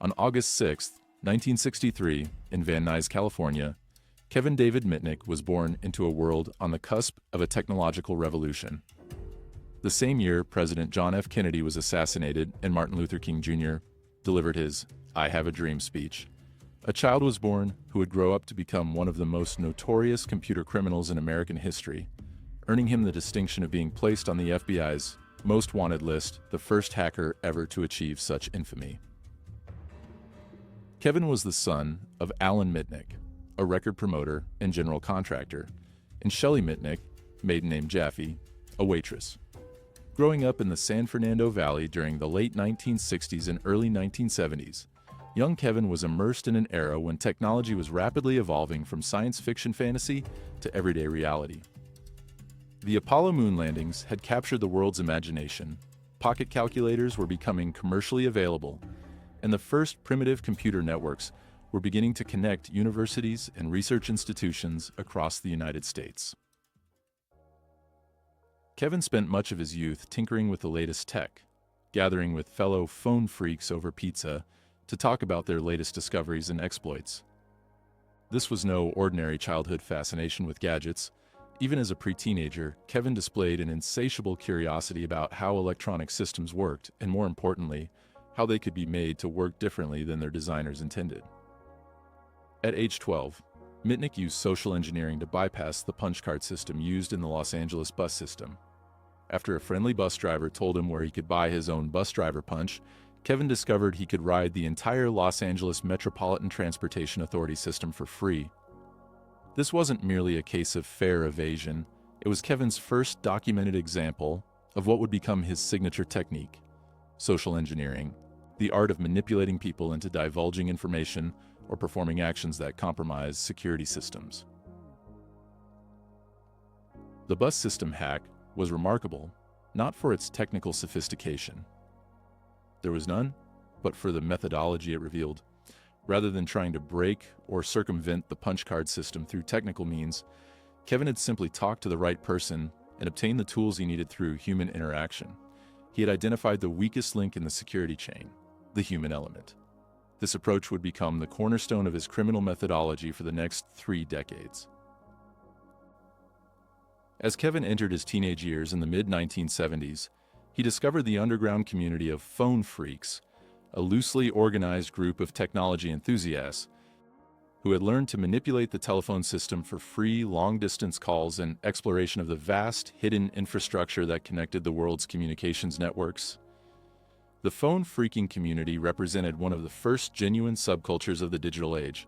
On August 6, 1963, in Van Nuys, California, Kevin David Mitnick was born into a world on the cusp of a technological revolution. The same year, President John F. Kennedy was assassinated and Martin Luther King Jr. delivered his "I Have a Dream" speech. A child was born who would grow up to become one of the most notorious computer criminals in American history, earning him the distinction of being placed on the FBI's most wanted list, the first hacker ever to achieve such infamy. Kevin was the son of Alan Mitnick, a record promoter and general contractor, and Shelley Mitnick, maiden name Jaffe, a waitress. Growing up in the San Fernando Valley during the late 1960s and early 1970s, young Kevin was immersed in an era when technology was rapidly evolving from science fiction fantasy to everyday reality. The Apollo moon landings had captured the world's imagination, pocket calculators were becoming commercially available, and the first primitive computer networks were beginning to connect universities and research institutions across the United States. Kevin spent much of his youth tinkering with the latest tech, gathering with fellow phone freaks over pizza to talk about their latest discoveries and exploits. This was no ordinary childhood fascination with gadgets. Even as a pre-teenager, Kevin displayed an insatiable curiosity about how electronic systems worked, and more importantly, how they could be made to work differently than their designers intended. At age 12, Mitnick used social engineering to bypass the punch card system used in the Los Angeles bus system. After a friendly bus driver told him where he could buy his own bus driver punch, Kevin discovered he could ride the entire Los Angeles Metropolitan Transportation Authority system for free. This wasn't merely a case of fare evasion, it was Kevin's first documented example of what would become his signature technique: social engineering, the art of manipulating people into divulging information or performing actions that compromise security systems. The bus system hack was remarkable, not for its technical sophistication. There was none, but for the methodology it revealed. Rather than trying to break or circumvent the punch card system through technical means, Kevin had simply talked to the right person and obtained the tools he needed through human interaction. He had identified the weakest link in the security chain, the human element. This approach would become the cornerstone of his criminal methodology for the next 3 decades. As Kevin entered his teenage years in the mid-1970s, he discovered the underground community of phone freaks, a loosely organized group of technology enthusiasts who had learned to manipulate the telephone system for free long-distance calls and exploration of the vast, hidden infrastructure that connected the world's communications networks. The phone freaking community represented one of the first genuine subcultures of the digital age,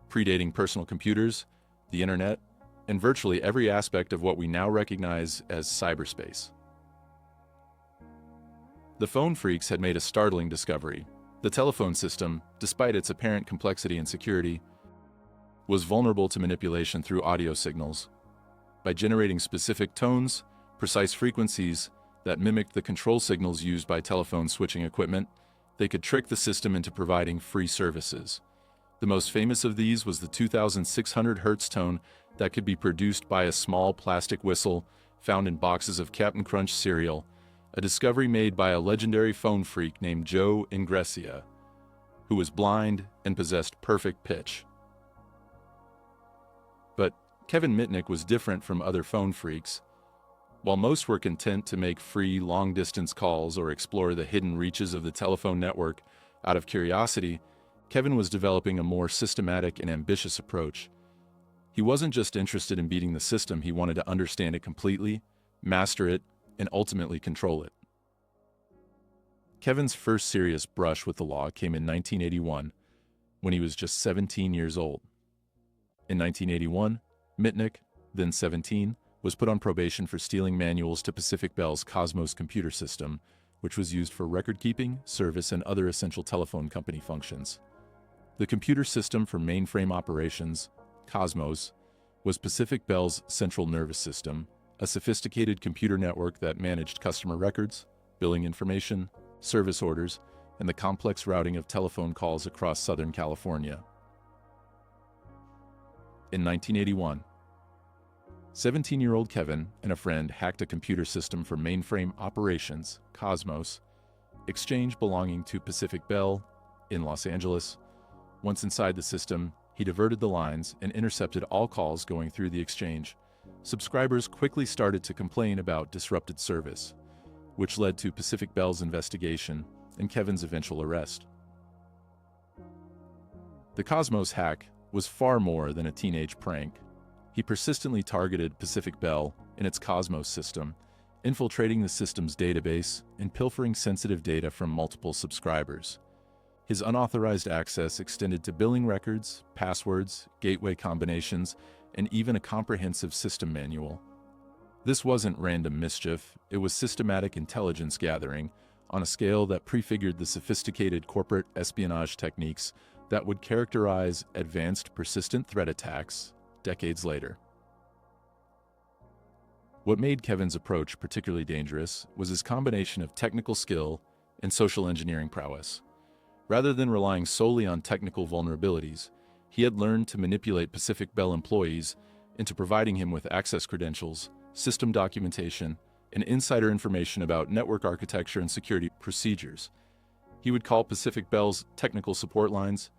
predating personal computers, the internet, and virtually every aspect of what we now recognize as cyberspace. The phone freaks had made a startling discovery. The telephone system, despite its apparent complexity and security, was vulnerable to manipulation through audio signals. By generating specific tones, precise frequencies that mimicked the control signals used by telephone switching equipment, they could trick the system into providing free services. The most famous of these was the 2,600 Hz tone that could be produced by a small plastic whistle found in boxes of Captain Crunch cereal, a discovery made by a legendary phone freak named Joe Ingressia, who was blind and possessed perfect pitch. But Kevin Mitnick was different from other phone freaks. While most were content to make free long-distance calls or explore the hidden reaches of the telephone network out of curiosity, Kevin was developing a more systematic and ambitious approach. He wasn't just interested in beating the system, he wanted to understand it completely, master it, and ultimately control it. Kevin's first serious brush with the law came in 1981, when he was just 17 years old. In 1981, Mitnick, then 17, was put on probation for stealing manuals to Pacific Bell's Cosmos computer system, which was used for record-keeping, service, and other essential telephone company functions. The computer system for mainframe operations, Cosmos, was Pacific Bell's central nervous system, a sophisticated computer network that managed customer records, billing information, service orders, and the complex routing of telephone calls across Southern California. In 1981, 17-year-old Kevin and a friend hacked a computer system for mainframe operations, Cosmos, exchange belonging to Pacific Bell, in Los Angeles. Once inside the system, he diverted the lines and intercepted all calls going through the exchange. Subscribers quickly started to complain about disrupted service, which led to Pacific Bell's investigation and Kevin's eventual arrest. The Cosmos hack was far more than a teenage prank. He persistently targeted Pacific Bell in its Cosmos system, infiltrating the system's database and pilfering sensitive data from multiple subscribers. His unauthorized access extended to billing records, passwords, gateway combinations, and even a comprehensive system manual. This wasn't random mischief, it was systematic intelligence gathering on a scale that prefigured the sophisticated corporate espionage techniques that would characterize advanced persistent threat attacks decades later. What made Kevin's approach particularly dangerous was his combination of technical skill and social engineering prowess. Rather than relying solely on technical vulnerabilities, he had learned to manipulate Pacific Bell employees into providing him with access credentials, system documentation, and insider information about network architecture and security procedures. He would call Pacific Bell's technical support lines,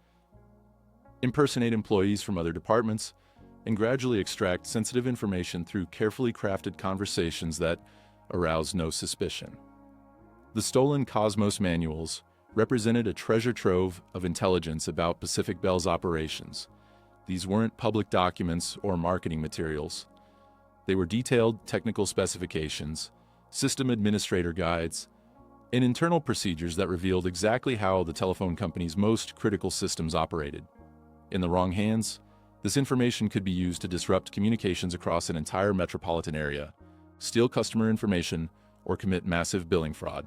impersonate employees from other departments, and gradually extract sensitive information through carefully crafted conversations that aroused no suspicion. The stolen Cosmos manuals represented a treasure trove of intelligence about Pacific Bell's operations. These weren't public documents or marketing materials. They were detailed technical specifications, system administrator guides, and internal procedures that revealed exactly how the telephone company's most critical systems operated. In the wrong hands, this information could be used to disrupt communications across an entire metropolitan area, steal customer information, or commit massive billing fraud.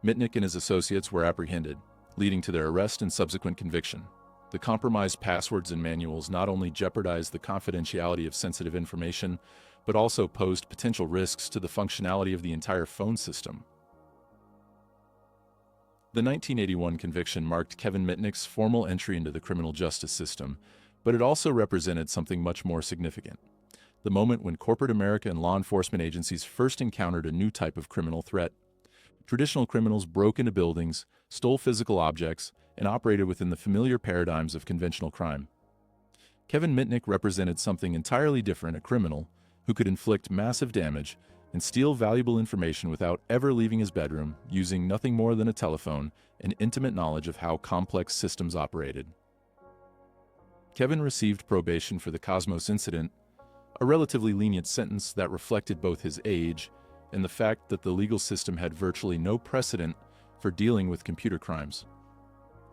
Mitnick and his associates were apprehended, leading to their arrest and subsequent conviction. The compromised passwords and manuals not only jeopardized the confidentiality of sensitive information, but also posed potential risks to the functionality of the entire phone system. The 1981 conviction marked Kevin Mitnick's formal entry into the criminal justice system, but it also represented something much more significant: the moment when corporate America and law enforcement agencies first encountered a new type of criminal threat. Traditional criminals broke into buildings, stole physical objects, and operated within the familiar paradigms of conventional crime. Kevin Mitnick represented something entirely different: a criminal who could inflict massive damage and steal valuable information without ever leaving his bedroom, using nothing more than a telephone and intimate knowledge of how complex systems operated. Kevin received probation for the Cosmos incident, a relatively lenient sentence that reflected both his age and the fact that the legal system had virtually no precedent for dealing with computer crimes.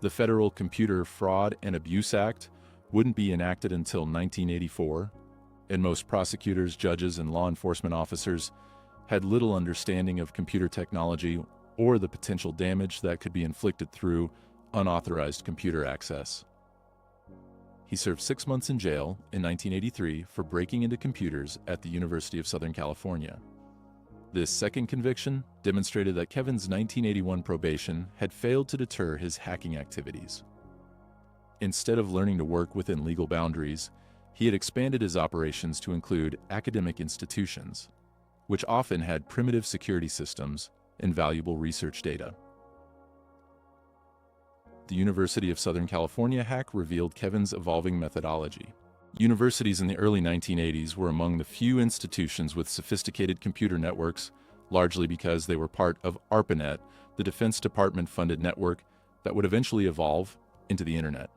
The Federal Computer Fraud and Abuse Act wouldn't be enacted until 1984, and most prosecutors, judges, and law enforcement officers had little understanding of computer technology or the potential damage that could be inflicted through unauthorized computer access. He served 6 months in jail in 1983 for breaking into computers at the University of Southern California. This second conviction demonstrated that Kevin's 1981 probation had failed to deter his hacking activities. Instead of learning to work within legal boundaries, he had expanded his operations to include academic institutions, which often had primitive security systems and valuable research data. The University of Southern California hack revealed Kevin's evolving methodology. Universities in the early 1980s were among the few institutions with sophisticated computer networks, largely because they were part of ARPANET, the Defense Department-funded network that would eventually evolve into the Internet.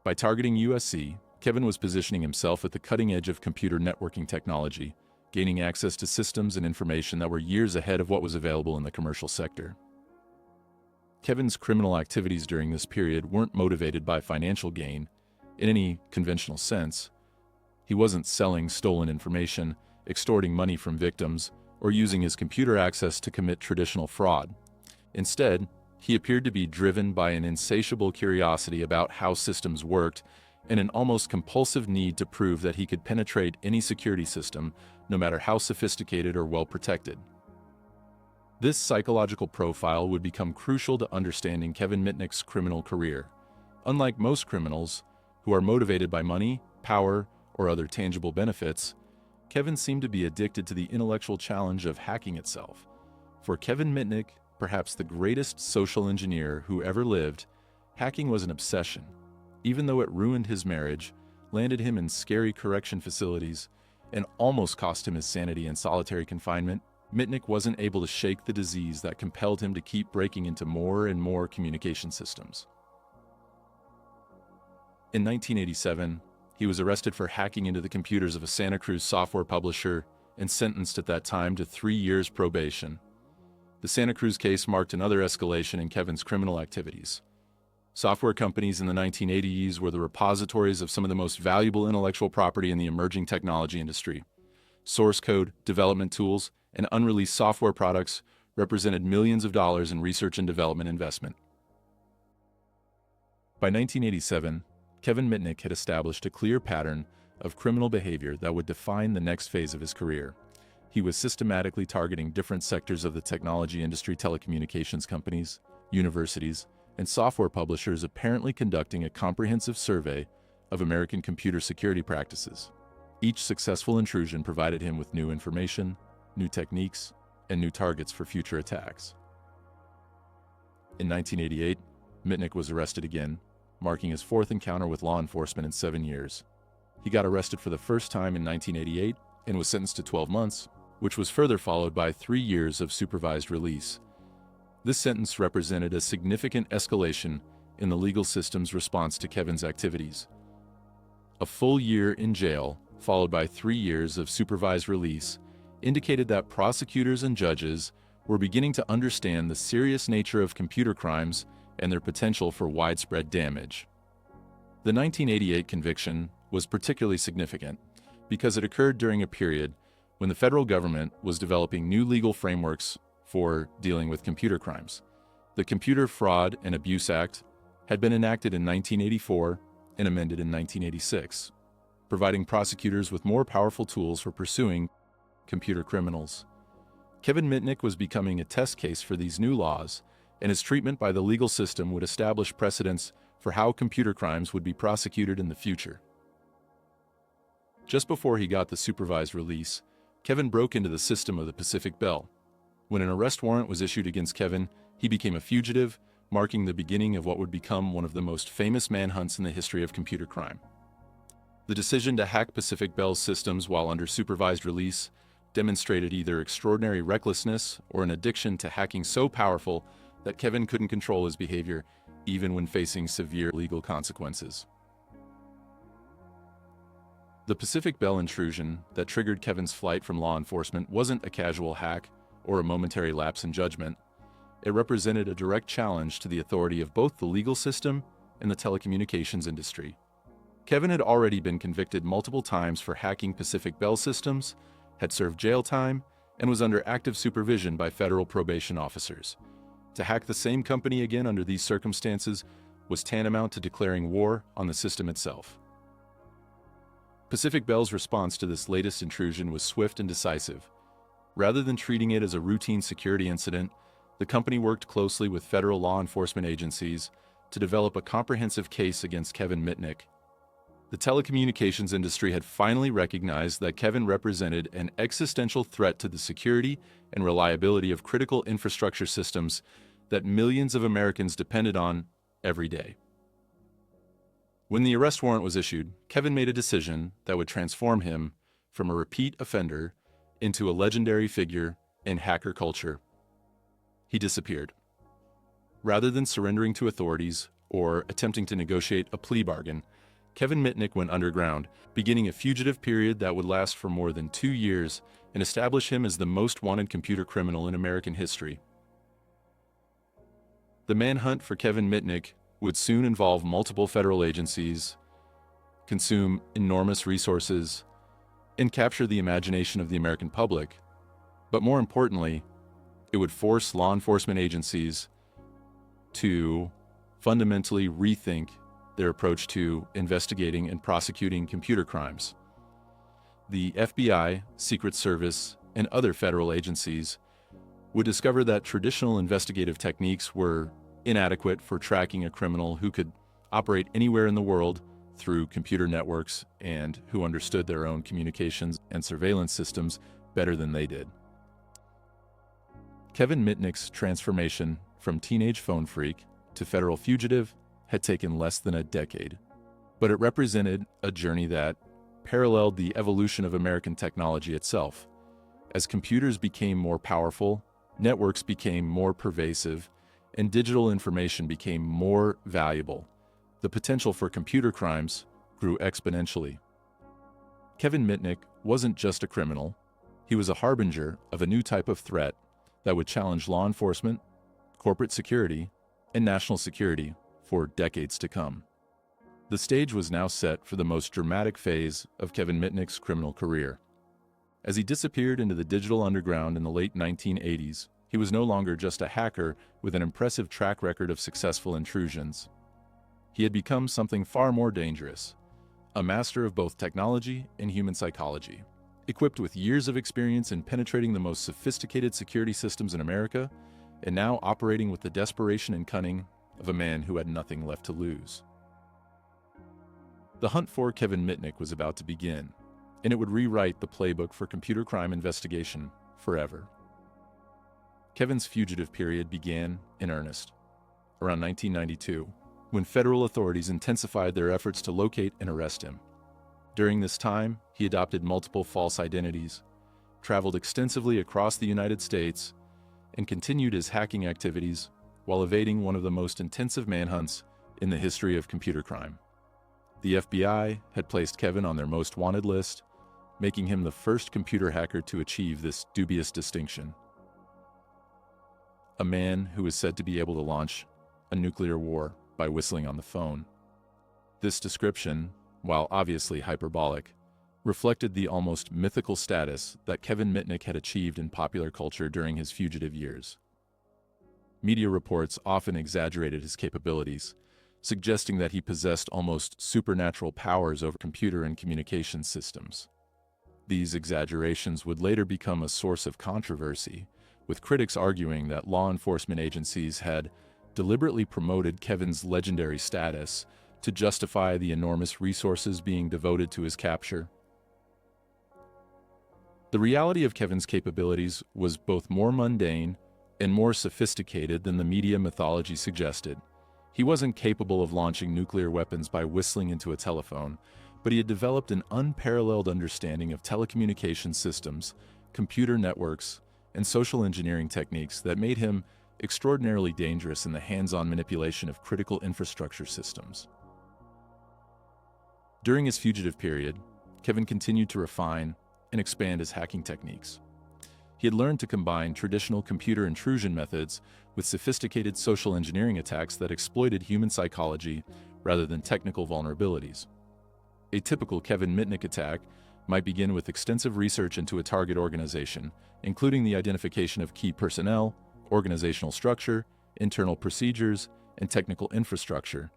By targeting USC, Kevin was positioning himself at the cutting edge of computer networking technology, gaining access to systems and information that were years ahead of what was available in the commercial sector. Kevin's criminal activities during this period weren't motivated by financial gain in any conventional sense. He wasn't selling stolen information, extorting money from victims, or using his computer access to commit traditional fraud. Instead, he appeared to be driven by an insatiable curiosity about how systems worked and an almost compulsive need to prove that he could penetrate any security system, no matter how sophisticated or well protected. This psychological profile would become crucial to understanding Kevin Mitnick's criminal career. Unlike most criminals, who are motivated by money, power, or other tangible benefits, Kevin seemed to be addicted to the intellectual challenge of hacking itself. For Kevin Mitnick, perhaps the greatest social engineer who ever lived, hacking was an obsession. Even though it ruined his marriage, landed him in scary correction facilities, and almost cost him his sanity in solitary confinement, Mitnick wasn't able to shake the disease that compelled him to keep breaking into more and more communication systems. In 1987, he was arrested for hacking into the computers of a Santa Cruz software publisher and sentenced at that time to 3 years probation. The Santa Cruz case marked another escalation in Kevin's criminal activities. Software companies in the 1980s were the repositories of some of the most valuable intellectual property in the emerging technology industry. Source code, development tools, and unreleased software products represented millions of dollars in research and development investment. By 1987, Kevin Mitnick had established a clear pattern of criminal behavior that would define the next phase of his career. He was systematically targeting different sectors of the technology industry, telecommunications companies, universities, and software publishers, apparently conducting a comprehensive survey of American computer security practices. Each successful intrusion provided him with new information, new techniques, and new targets for future attacks. In 1988, Mitnick was arrested again, marking his fourth encounter with law enforcement in 7 years. He got arrested for the first time in 1988 and was sentenced to 12 months, which was further followed by 3 years of supervised release. This sentence represented a significant escalation in the legal system's response to Kevin's activities. A full year in jail, followed by 3 years of supervised release, indicated that prosecutors and judges were beginning to understand the serious nature of computer crimes and their potential for widespread damage. The 1988 conviction was particularly significant because it occurred during a period when the federal government was developing new legal frameworks for dealing with computer crimes. The Computer Fraud and Abuse Act had been enacted in 1984 and amended in 1986, providing prosecutors with more powerful tools for pursuing computer criminals. Kevin Mitnick was becoming a test case for these new laws, and his treatment by the legal system would establish precedents for how computer crimes would be prosecuted in the future. Just before he got the supervised release, Kevin broke into the system of the Pacific Bell. When an arrest warrant was issued against Kevin, he became a fugitive, marking the beginning of what would become one of the most famous manhunts in the history of computer crime. The decision to hack Pacific Bell's systems while under supervised release demonstrated either extraordinary recklessness or an addiction to hacking so powerful that Kevin couldn't control his behavior even when facing severe legal consequences. The Pacific Bell intrusion that triggered Kevin's flight from law enforcement wasn't a casual hack or a momentary lapse in judgment. It represented a direct challenge to the authority of both the legal system and the telecommunications industry. Kevin had already been convicted multiple times for hacking Pacific Bell systems, had served jail time, and was under active supervision by federal probation officers. To hack the same company again under these circumstances was tantamount to declaring war on the system itself. Pacific Bell's response to this latest intrusion was swift and decisive. Rather than treating it as a routine security incident, the company worked closely with federal law enforcement agencies to develop a comprehensive case against Kevin Mitnick. The telecommunications industry had finally recognized that Kevin represented an existential threat to the security and reliability of critical infrastructure systems that millions of Americans depended on every day. When the arrest warrant was issued, Kevin made a decision that would transform him from a repeat offender into a legendary figure in hacker culture. He disappeared. Rather than surrendering to authorities or attempting to negotiate a plea bargain, Kevin Mitnick went underground, beginning a fugitive period that would last for more than 2 years and establish him as the most wanted computer criminal in American history. The manhunt for Kevin Mitnick would soon involve multiple federal agencies, consume enormous resources, and capture the imagination of the American public. But more importantly, it would force law enforcement agencies to fundamentally rethink their approach to investigating and prosecuting computer crimes. The FBI, Secret Service, and other federal agencies would discover that traditional investigative techniques were inadequate for tracking a criminal who could operate anywhere in the world through computer networks and who understood their own communications and surveillance systems better than they did. Kevin Mitnick's transformation from teenage phone freak to federal fugitive had taken less than a decade, but it represented a journey that paralleled the evolution of American technology itself. As computers became more powerful, networks became more pervasive, and digital information became more valuable, the potential for computer crimes grew exponentially. Kevin Mitnick wasn't just a criminal, he was a harbinger of a new type of threat that would challenge law enforcement, corporate security, and national security for decades to come. The stage was now set for the most dramatic phase of Kevin Mitnick's criminal career. As he disappeared into the digital underground in the late 1980s, he was no longer just a hacker with an impressive track record of successful intrusions. He had become something far more dangerous, a master of both technology and human psychology. Equipped with years of experience in penetrating the most sophisticated security systems in America, and now operating with the desperation and cunning of a man who had nothing left to lose. The hunt for Kevin Mitnick was about to begin, and it would rewrite the playbook for computer crime investigation forever. Kevin's fugitive period began in earnest around 1992, when federal authorities intensified their efforts to locate and arrest him. During this time, he adopted multiple false identities, traveled extensively across the United States, and continued his hacking activities while evading one of the most intensive manhunts in the history of computer crime. The FBI had placed Kevin on their most wanted list, making him the first computer hacker to achieve this dubious distinction. A man who is said to be able to launch a nuclear war by whistling on the phone. This description, while obviously hyperbolic, reflected the almost mythical status that Kevin Mitnick had achieved in popular culture during his fugitive years. Media reports often exaggerated his capabilities, suggesting that he possessed almost supernatural powers over computer and communication systems. These exaggerations would later become a source of controversy, with critics arguing that law enforcement agencies had deliberately promoted Kevin's legendary status to justify the enormous resources being devoted to his capture. The reality of Kevin's capabilities was both more mundane and more sophisticated than the media mythology suggested. He wasn't capable of launching nuclear weapons by whistling into a telephone, but he had developed an unparalleled understanding of telecommunication systems, computer networks, and social engineering techniques that made him extraordinarily dangerous in the hands-on manipulation of critical infrastructure systems. During his fugitive period, Kevin continued to refine and expand his hacking techniques. He had learned to combine traditional computer intrusion methods with sophisticated social engineering attacks that exploited human psychology rather than technical vulnerabilities. A typical Kevin Mitnick attack might begin with extensive research into a target organization, including the identification of key personnel, organizational structure, internal procedures, and technical infrastructure.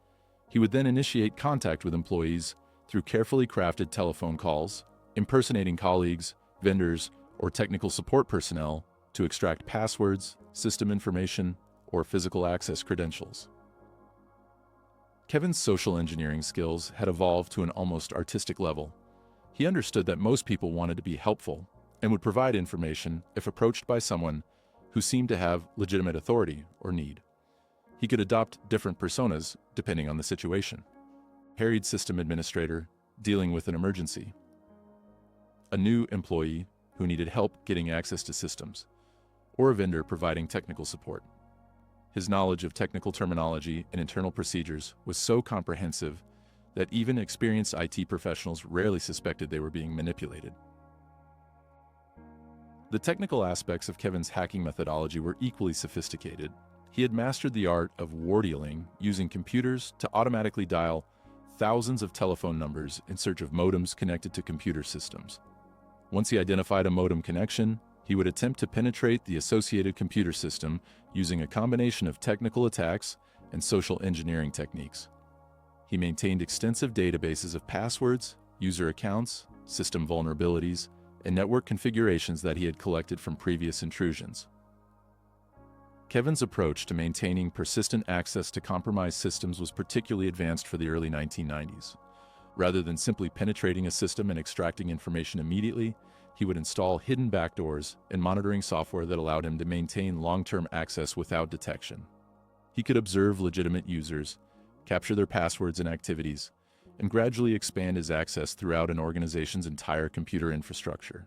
He would then initiate contact with employees through carefully crafted telephone calls, impersonating colleagues, vendors, or technical support personnel to extract passwords, system information, or physical access credentials. Kevin's social engineering skills had evolved to an almost artistic level. He understood that most people wanted to be helpful and would provide information if approached by someone who seemed to have legitimate authority or need. He could adopt different personas depending on the situation. Harried system administrator dealing with an emergency. A new employee who needed help getting access to systems, or a vendor providing technical support. His knowledge of technical terminology and internal procedures was so comprehensive that even experienced IT professionals rarely suspected they were being manipulated. The technical aspects of Kevin's hacking methodology were equally sophisticated. He had mastered the art of war dealing, using computers to automatically dial thousands of telephone numbers in search of modems connected to computer systems. Once he identified a modem connection, he would attempt to penetrate the associated computer system using a combination of technical attacks and social engineering techniques. He maintained extensive databases of passwords, user accounts, system vulnerabilities, and network configurations that he had collected from previous intrusions. Kevin's approach to maintaining persistent access to compromised systems was particularly advanced for the early 1990s. Rather than simply penetrating a system and extracting information immediately, He would install hidden backdoors and monitoring software that allowed him to maintain long-term access without detection. He could observe legitimate users, capture their passwords and activities, and gradually expand his access throughout an organization's entire computer infrastructure.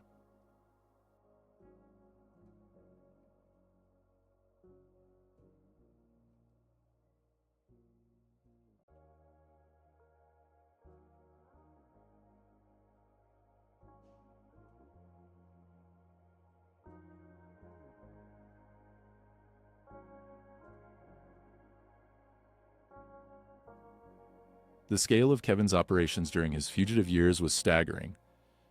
The scale of Kevin's operations during his fugitive years was staggering.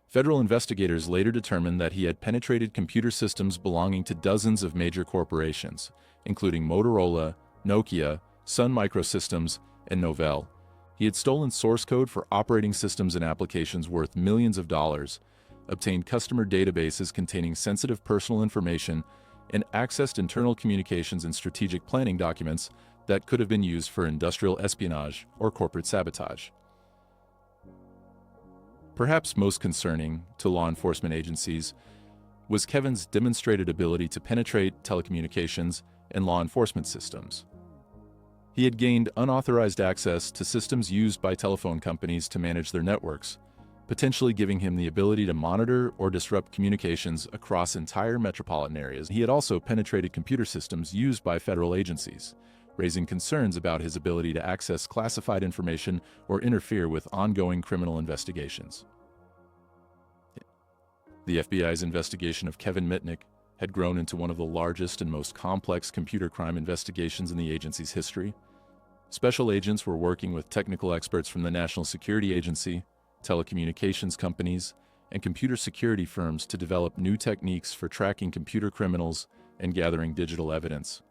Federal investigators later determined that he had penetrated computer systems belonging to dozens of major corporations, including Motorola, Nokia, Sun Microsystems, and Novell. He had stolen source code for operating systems and applications worth millions of dollars, obtained customer databases containing sensitive personal information, and accessed internal communications and strategic planning documents that could have been used for industrial espionage or corporate sabotage. Perhaps most concerning to law enforcement agencies was Kevin's demonstrated ability to penetrate telecommunications and law enforcement systems. He had gained unauthorized access to systems used by telephone companies to manage their networks, potentially giving him the ability to monitor or disrupt communications across entire metropolitan areas. He had also penetrated computer systems used by federal agencies, raising concerns about his ability to access classified information or interfere with ongoing criminal investigations. The FBI's investigation of Kevin Mitnick had grown into one of the largest and most complex computer crime investigations in the agency's history. Special agents were working with technical experts from the National Security Agency, telecommunications companies, and computer security firms to develop new techniques for tracking computer criminals and gathering digital evidence.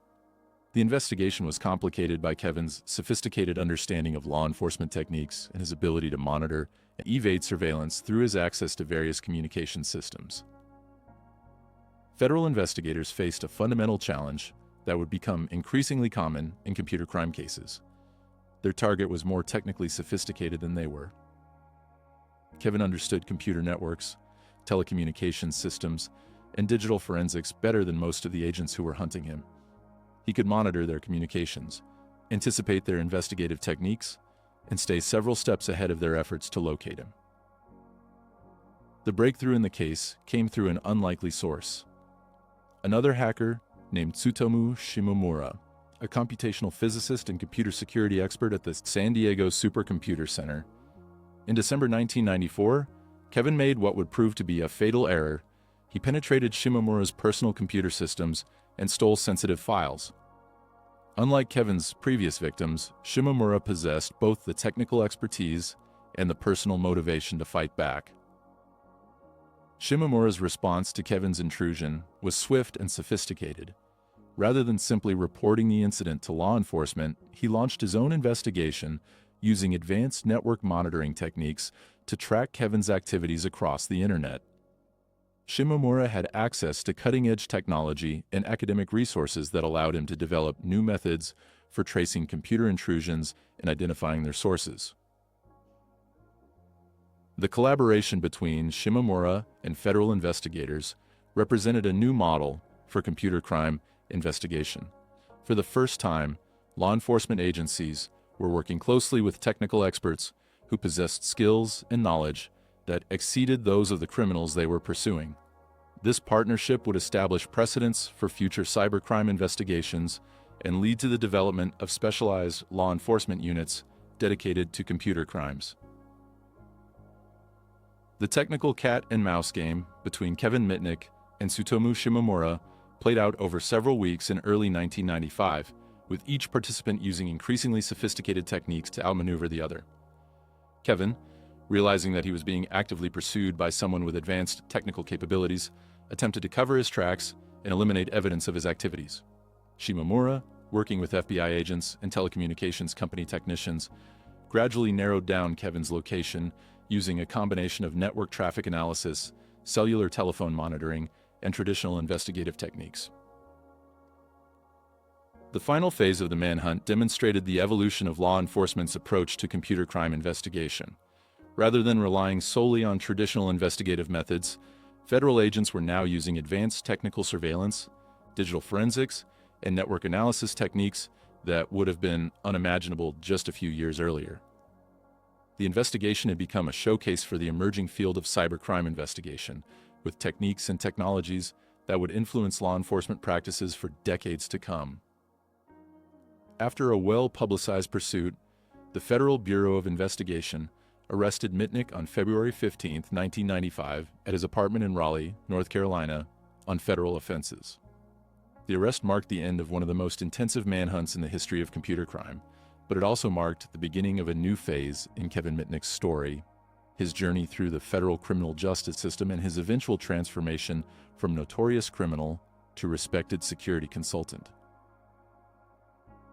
The investigation was complicated by Kevin's sophisticated understanding of law enforcement techniques and his ability to monitor and evade surveillance through his access to various communication systems. Federal investigators faced a fundamental challenge that would become increasingly common in computer crime cases. Their target was more technically sophisticated than they were. Kevin understood computer networks, telecommunications systems, and digital forensics better than most of the agents who were hunting him. He could monitor their communications, anticipate their investigative techniques, and stay several steps ahead of their efforts to locate him. The breakthrough in the case came through an unlikely source. Another hacker named Tsutomu Shimomura, a computational physicist and computer security expert at the San Diego Supercomputer Center. In December 1994, Kevin made what would prove to be a fatal error. He penetrated Shimomura's personal computer systems and stole sensitive files. Unlike Kevin's previous victims, Shimomura possessed both the technical expertise and the personal motivation to fight back. Shimomura's response to Kevin's intrusion was swift and sophisticated. Rather than simply reporting the incident to law enforcement, he launched his own investigation using advanced network monitoring techniques to track Kevin's activities across the internet. Shimomura had access to cutting-edge technology and academic resources that allowed him to develop new methods for tracing computer intrusions and identifying their sources. The collaboration between Shimomura and federal investigators represented a new model for computer crime investigation. For the first time, law enforcement agencies were working closely with technical experts who possessed skills and knowledge that exceeded those of the criminals they were pursuing. This partnership would establish precedents for future cybercrime investigations and lead to the development of specialized law enforcement units dedicated to computer crimes. The technical cat and mouse game between Kevin Mitnick and Tsutomu Shimomura played out over several weeks in early 1995, with each participant using increasingly sophisticated techniques to outmaneuver the other. Kevin, realizing that he was being actively pursued by someone with advanced technical capabilities, attempted to cover his tracks and eliminate evidence of his activities. Shimomura, working with FBI agents and telecommunications company technicians, gradually narrowed down Kevin's location using a combination of network traffic analysis, cellular telephone monitoring, and traditional investigative techniques. The final phase of the manhunt demonstrated the evolution of law enforcement's approach to computer crime investigation. Rather than relying solely on traditional investigative methods, Federal agents were now using advanced technical surveillance, digital forensics, and network analysis techniques that would have been unimaginable just a few years earlier. The investigation had become a showcase for the emerging field of cybercrime investigation, with techniques and technologies that would influence law enforcement practices for decades to come. After a well-publicized pursuit, the Federal Bureau of Investigation arrested Mitnick on February 15, 1995, at his apartment in Raleigh, North Carolina, on federal offenses. The arrest marked the end of one of the most intensive manhunts in the history of computer crime, but it also marked the beginning of a new phase in Kevin Mitnick's story, his journey through the federal criminal justice system and his eventual transformation from notorious criminal to respected security consultant.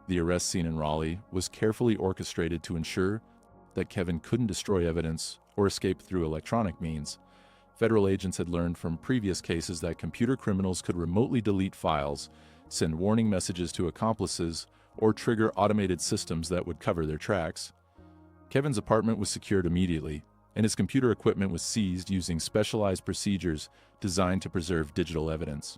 The arrest scene in Raleigh was carefully orchestrated to ensure that Kevin couldn't destroy evidence or escape through electronic means. Federal agents had learned from previous cases that computer criminals could remotely delete files, send warning messages to accomplices, or trigger automated systems that would cover their tracks. Kevin's apartment was secured immediately, and his computer equipment was seized using specialized procedures designed to preserve digital evidence.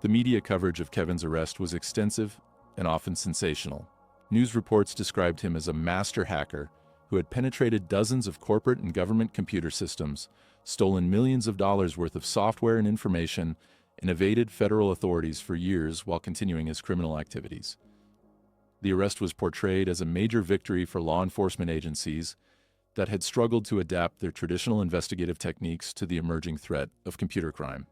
The media coverage of Kevin's arrest was extensive and often sensational. News reports described him as a master hacker who had penetrated dozens of corporate and government computer systems, stolen millions of dollars worth of software and information, and evaded federal authorities for years while continuing his criminal activities. The arrest was portrayed as a major victory for law enforcement agencies that had struggled to adapt their traditional investigative techniques to the emerging threat of computer crime.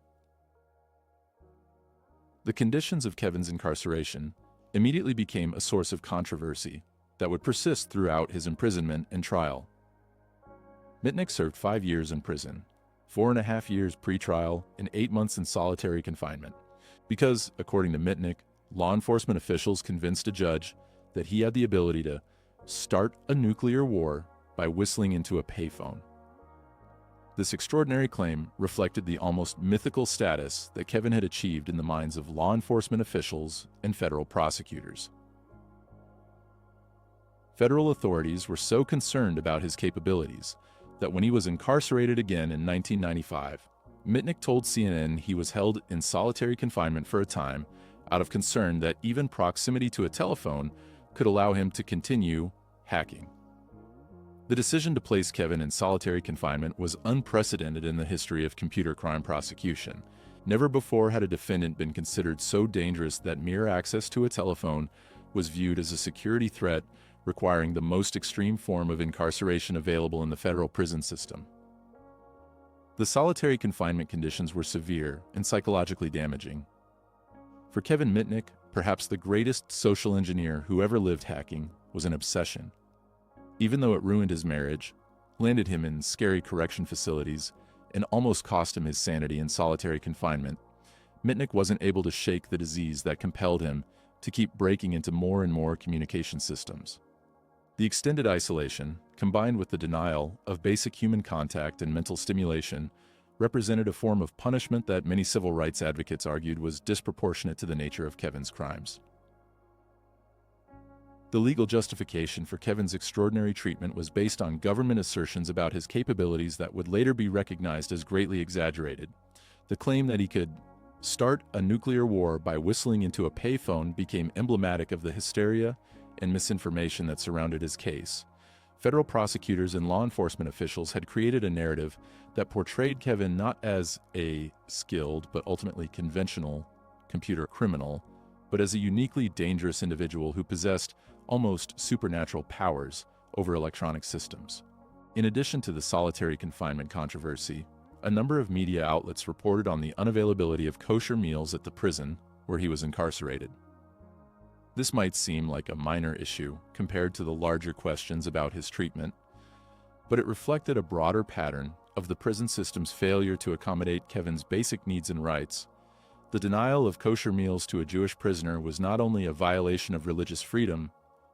The conditions of Kevin's incarceration immediately became a source of controversy that would persist throughout his imprisonment and trial. Mitnick served 5 years in prison, 4.5 years pre-trial, and 8 months in solitary confinement, because, according to Mitnick, law enforcement officials convinced a judge that he had the ability to start a nuclear war by whistling into a payphone. This extraordinary claim reflected the almost mythical status that Kevin had achieved in the minds of law enforcement officials and federal prosecutors. Federal authorities were so concerned about his capabilities that when he was incarcerated again in 1995, Mitnick told CNN he was held in solitary confinement for a time out of concern that even proximity to a telephone could allow him to continue hacking. The decision to place Kevin in solitary confinement was unprecedented in the history of computer crime prosecution. Never before had a defendant been considered so dangerous that mere access to a telephone was viewed as a security threat requiring the most extreme form of incarceration available in the federal prison system. The solitary confinement conditions were severe and psychologically damaging. For Kevin Mitnick, perhaps the greatest social engineer who ever lived, hacking was an obsession. Even though it ruined his marriage, landed him in scary correction facilities, and almost cost him his sanity in solitary confinement, Mitnick wasn't able to shake the disease that compelled him to keep breaking into more and more communication systems. The extended isolation, combined with the denial of basic human contact and mental stimulation, represented a form of punishment that many civil rights advocates argued was disproportionate to the nature of Kevin's crimes. The legal justification for Kevin's extraordinary treatment was based on government assertions about his capabilities that would later be recognized as greatly exaggerated. The claim that he could start a nuclear war by whistling into a payphone became emblematic of the hysteria and misinformation that surrounded his case. Federal prosecutors and law enforcement officials had created a narrative that portrayed Kevin not as a skilled but ultimately conventional computer criminal, but as a uniquely dangerous individual who possessed almost supernatural powers over electronic systems. In addition to the solitary confinement controversy, a number of media outlets reported on the unavailability of kosher meals at the prison where he was incarcerated. This might seem like a minor issue compared to the larger questions about his treatment, but it reflected a broader pattern of the prison system's failure to accommodate Kevin's basic needs and rights. The denial of kosher meals to a Jewish prisoner was not only a violation of religious freedom,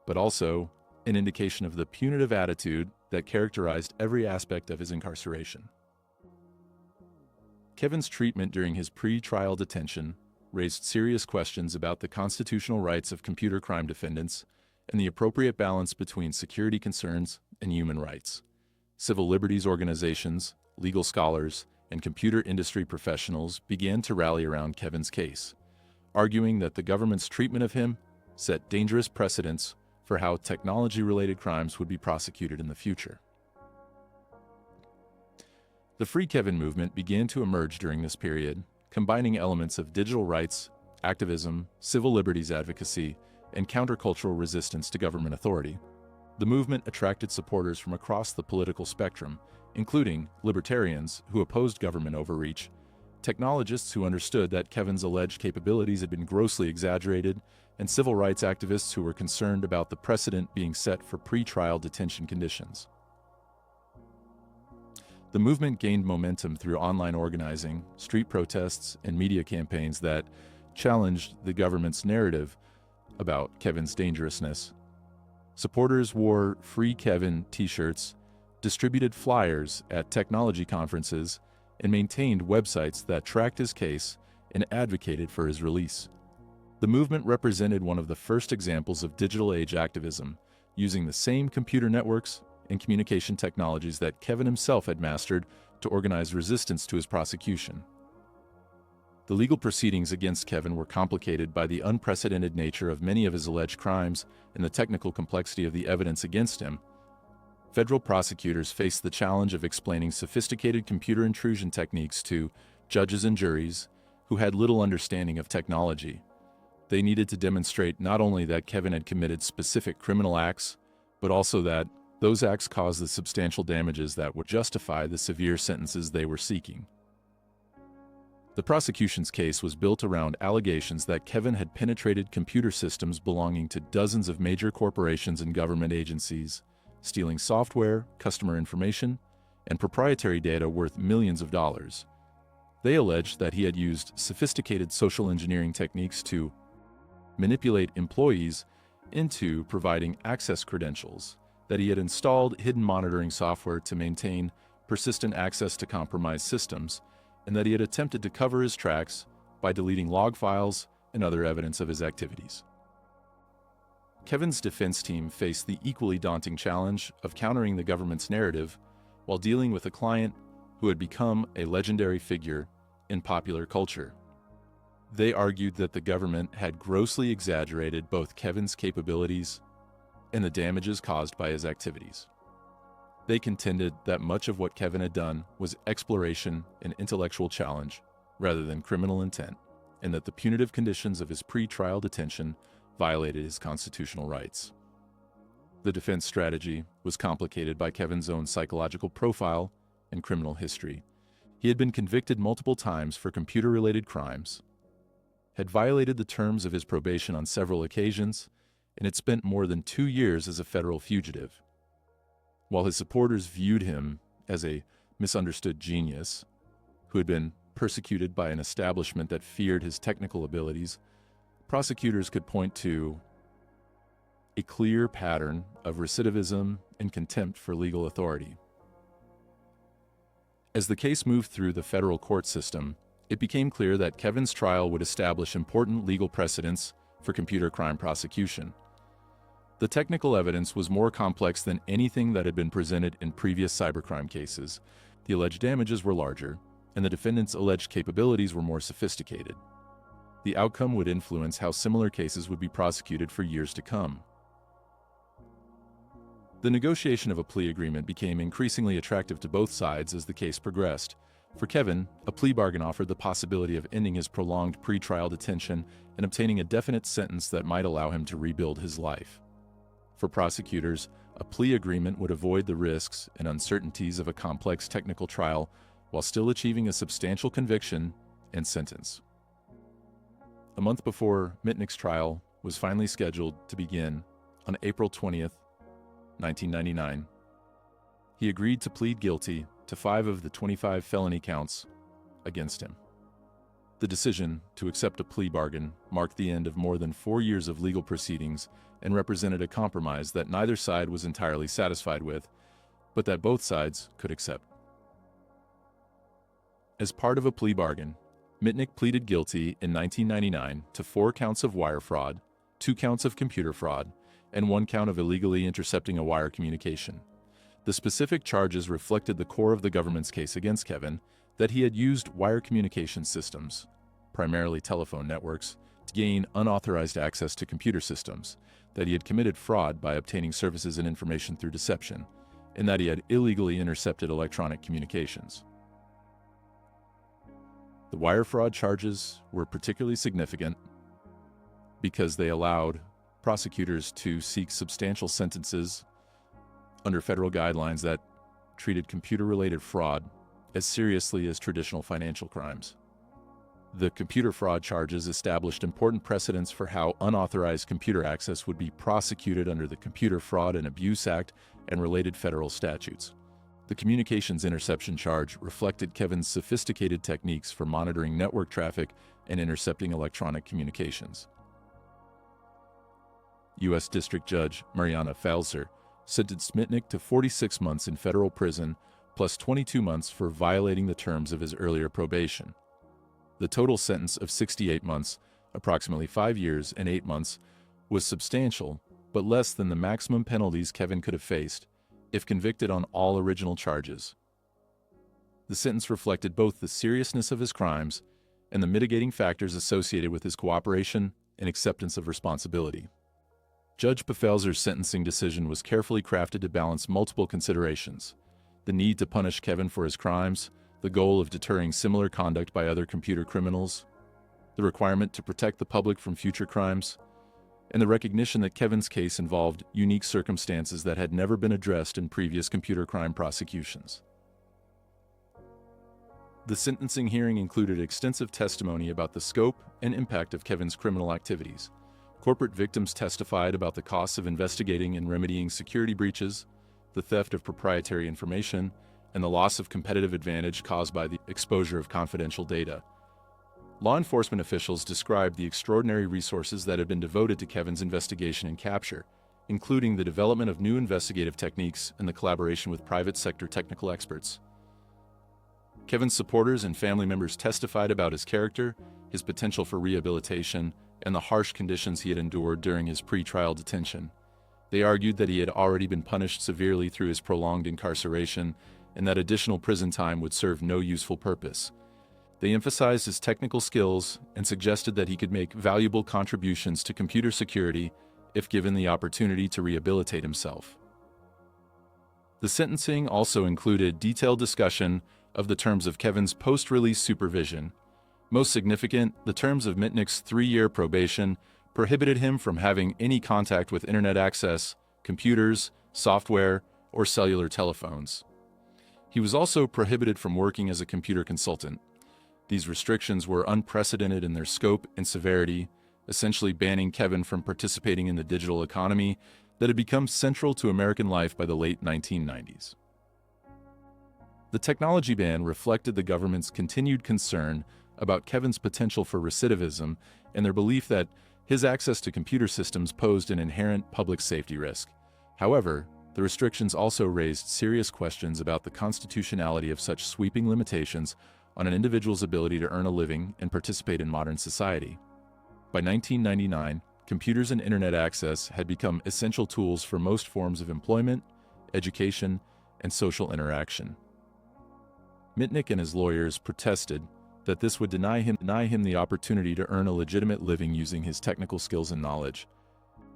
but also an indication of the punitive attitude that characterized every aspect of his incarceration. Kevin's treatment during his pre-trial detention raised serious questions about the constitutional rights of computer crime defendants and the appropriate balance between security concerns and human rights. Civil liberties organizations, legal scholars, and computer industry professionals began to rally around Kevin's case, arguing that the government's treatment of him set dangerous precedents for how technology-related crimes would be prosecuted in the future. The Free Kevin movement began to emerge during this period, combining elements of digital rights, activism, civil liberties advocacy, and countercultural resistance to government authority. The movement attracted supporters from across the political spectrum, including libertarians who opposed government overreach, technologists who understood that Kevin's alleged capabilities had been grossly exaggerated, and civil rights activists who were concerned about the precedent being set for pre-trial detention conditions. The movement gained momentum through online organizing, street protests, and media campaigns that challenged the government's narrative about Kevin's dangerousness. Supporters wore Free Kevin t-shirts, distributed flyers at technology conferences, and maintained websites that tracked his case and advocated for his release. The movement represented one of the first examples of digital age activism, using the same computer networks and communication technologies that Kevin himself had mastered to organize resistance to his prosecution. The legal proceedings against Kevin were complicated by the unprecedented nature of many of his alleged crimes and the technical complexity of the evidence against him. Federal prosecutors faced the challenge of explaining sophisticated computer intrusion techniques to judges and juries who had little understanding of technology. They needed to demonstrate not only that Kevin had committed specific criminal acts, but also that those acts caused the substantial damages that would justify the severe sentences they were seeking. The prosecution's case was built around allegations that Kevin had penetrated computer systems belonging to dozens of major corporations and government agencies, stealing software, customer information, and proprietary data worth millions of dollars. They alleged that he had used sophisticated social engineering techniques to manipulate employees into providing access credentials, that he had installed hidden monitoring software to maintain persistent access to compromised systems, and that he had attempted to cover his tracks by deleting log files and other evidence of his activities. Kevin's defense team faced the equally daunting challenge of countering the government's narrative while dealing with a client who had become a legendary figure in popular culture. They argued that the government had grossly exaggerated both Kevin's capabilities and the damages caused by his activities. They contended that much of what Kevin had done was exploration and intellectual challenge rather than criminal intent, and that the punitive conditions of his pre-trial detention violated his constitutional rights. The defense strategy was complicated by Kevin's own psychological profile and criminal history. He had been convicted multiple times for computer-related crimes, had violated the terms of his probation on several occasions, and had spent more than 2 years as a federal fugitive. While his supporters viewed him as a misunderstood genius who had been persecuted by an establishment that feared his technical abilities, prosecutors could point to a clear pattern of recidivism and contempt for legal authority. As the case moved through the federal court system, it became clear that Kevin's trial would establish important legal precedents for computer crime prosecution. The technical evidence was more complex than anything that had been presented in previous cybercrime cases. The alleged damages were larger, and the defendant's alleged capabilities were more sophisticated. The outcome would influence how similar cases would be prosecuted for years to come. The negotiation of a plea agreement became increasingly attractive to both sides as the case progressed. For Kevin, a plea bargain offered the possibility of ending his prolonged pre-trial detention and obtaining a definite sentence that might allow him to rebuild his life. For prosecutors, a plea agreement would avoid the risks and uncertainties of a complex technical trial while still achieving a substantial conviction and sentence. A month before Mitnick's trial was finally scheduled to begin on April 20th, 1999, he agreed to plead guilty to 5 of the 25 felony counts against him. The decision to accept a plea bargain marked the end of more than 4 years of legal proceedings and represented a compromise that neither side was entirely satisfied with, but that both sides could accept. As part of a plea bargain, Mitnick pleaded guilty in 1999 to 4 counts of wire fraud, 2 counts of computer fraud, and 1 count of illegally intercepting a wire communication. The specific charges reflected the core of the government's case against Kevin, that he had used wire communication systems, primarily telephone networks, to gain unauthorized access to computer systems, that he had committed fraud by obtaining services and information through deception, and that he had illegally intercepted electronic communications. The wire fraud charges were particularly significant because they allowed prosecutors to seek substantial sentences under federal guidelines that treated computer-related fraud as seriously as traditional financial crimes. The computer fraud charges established important precedents for how unauthorized computer access would be prosecuted under the Computer Fraud and Abuse Act and related federal statutes. The communications interception charge reflected Kevin's sophisticated techniques for monitoring network traffic and intercepting electronic communications. U.S. District Judge Mariana Falzer sentenced Mitnick to 46 months in federal prison plus 22 months for violating the terms of his earlier probation. The total sentence of 68 months, approximately 5 years and 8 months, was substantial, but less than the maximum penalties Kevin could have faced if convicted on all original charges. The sentence reflected both the seriousness of his crimes and the mitigating factors associated with his cooperation and acceptance of responsibility. Judge Falzer's sentencing decision was carefully crafted to balance multiple considerations: the need to punish Kevin for his crimes, the goal of deterring similar conduct by other computer criminals, the requirement to protect the public from future crimes, and the recognition that Kevin's case involved unique circumstances that had never been addressed in previous computer crime prosecutions. The sentencing hearing included extensive testimony about the scope and impact of Kevin's criminal activities. Corporate victims testified about the costs of investigating and remedying security breaches, the theft of proprietary information, and the loss of competitive advantage caused by the exposure of confidential data. Law enforcement officials described the extraordinary resources that had been devoted to Kevin's investigation and capture, including the development of new investigative techniques and the collaboration with private sector technical experts. Kevin's supporters and family members testified about his character, his potential for rehabilitation, and the harsh conditions he had endured during his pre-trial detention. They argued that he had already been punished severely through his prolonged incarceration and that additional prison time would serve no useful purpose. They emphasized his technical skills and suggested that he could make valuable contributions to computer security if given the opportunity to rehabilitate himself. The sentencing also included detailed discussion of the terms of Kevin's post-release supervision. Most significant, the terms of Mitnick's 3-year probation prohibited him from having any contact with internet access, computers, software, or cellular telephones. He was also prohibited from working as a computer consultant. These restrictions were unprecedented in their scope and severity, essentially banning Kevin from participating in the digital economy that had become central to American life by the late 1990s. The technology ban reflected the government's continued concern about Kevin's potential for recidivism and their belief that his access to computer systems posed an inherent public safety risk. However, the restrictions also raised serious questions about the constitutionality of such sweeping limitations on an individual's ability to earn a living and participate in modern society. By 1999, computers and internet access had become essential tools for most forms of employment, education, and social interaction. Mitnick and his lawyers protested that this would deny him the opportunity to earn a legitimate living using his technical skills and knowledge.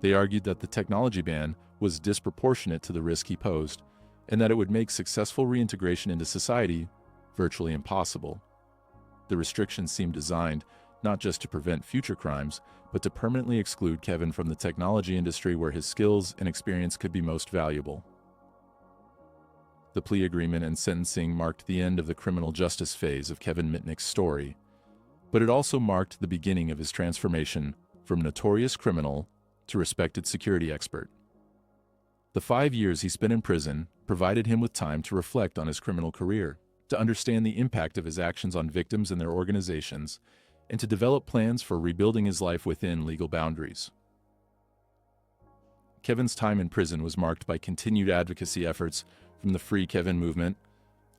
They argued that the technology ban was disproportionate to the risk he posed, and that it would make successful reintegration into society virtually impossible. The restrictions seemed designed not just to prevent future crimes, but to permanently exclude Kevin from the technology industry where his skills and experience could be most valuable. The plea agreement and sentencing marked the end of the criminal justice phase of Kevin Mitnick's story, but it also marked the beginning of his transformation from notorious criminal to respected security expert. The 5 years he spent in prison provided him with time to reflect on his criminal career, to understand the impact of his actions on victims and their organizations, and to develop plans for rebuilding his life within legal boundaries. Kevin's time in prison was marked by continued advocacy efforts from the Free Kevin movement,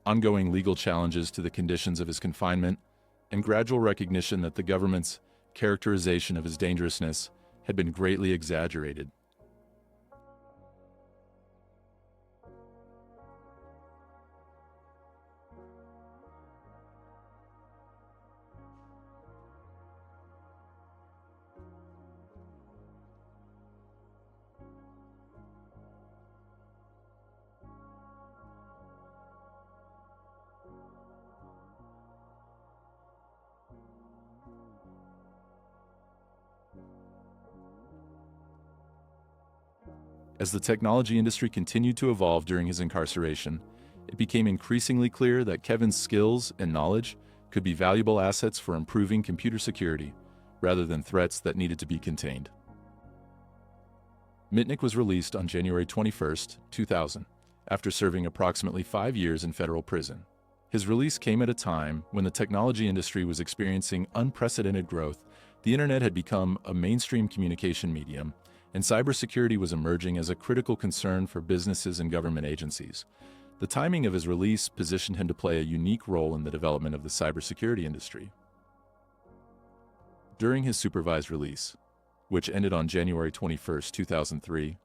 ongoing legal challenges to the conditions of his confinement, and gradual recognition that the government's characterization of his dangerousness had been greatly exaggerated. As the technology industry continued to evolve during his incarceration, it became increasingly clear that Kevin's skills and knowledge could be valuable assets for improving computer security, rather than threats that needed to be contained. Mitnick was released on January 21, 2000, after serving approximately 5 years in federal prison. His release came at a time when the technology industry was experiencing unprecedented growth, the internet had become a mainstream communication medium, and cybersecurity was emerging as a critical concern for businesses and government agencies. The timing of his release positioned him to play a unique role in the development of the cybersecurity industry. During his supervised release, which ended on January 21, 2003,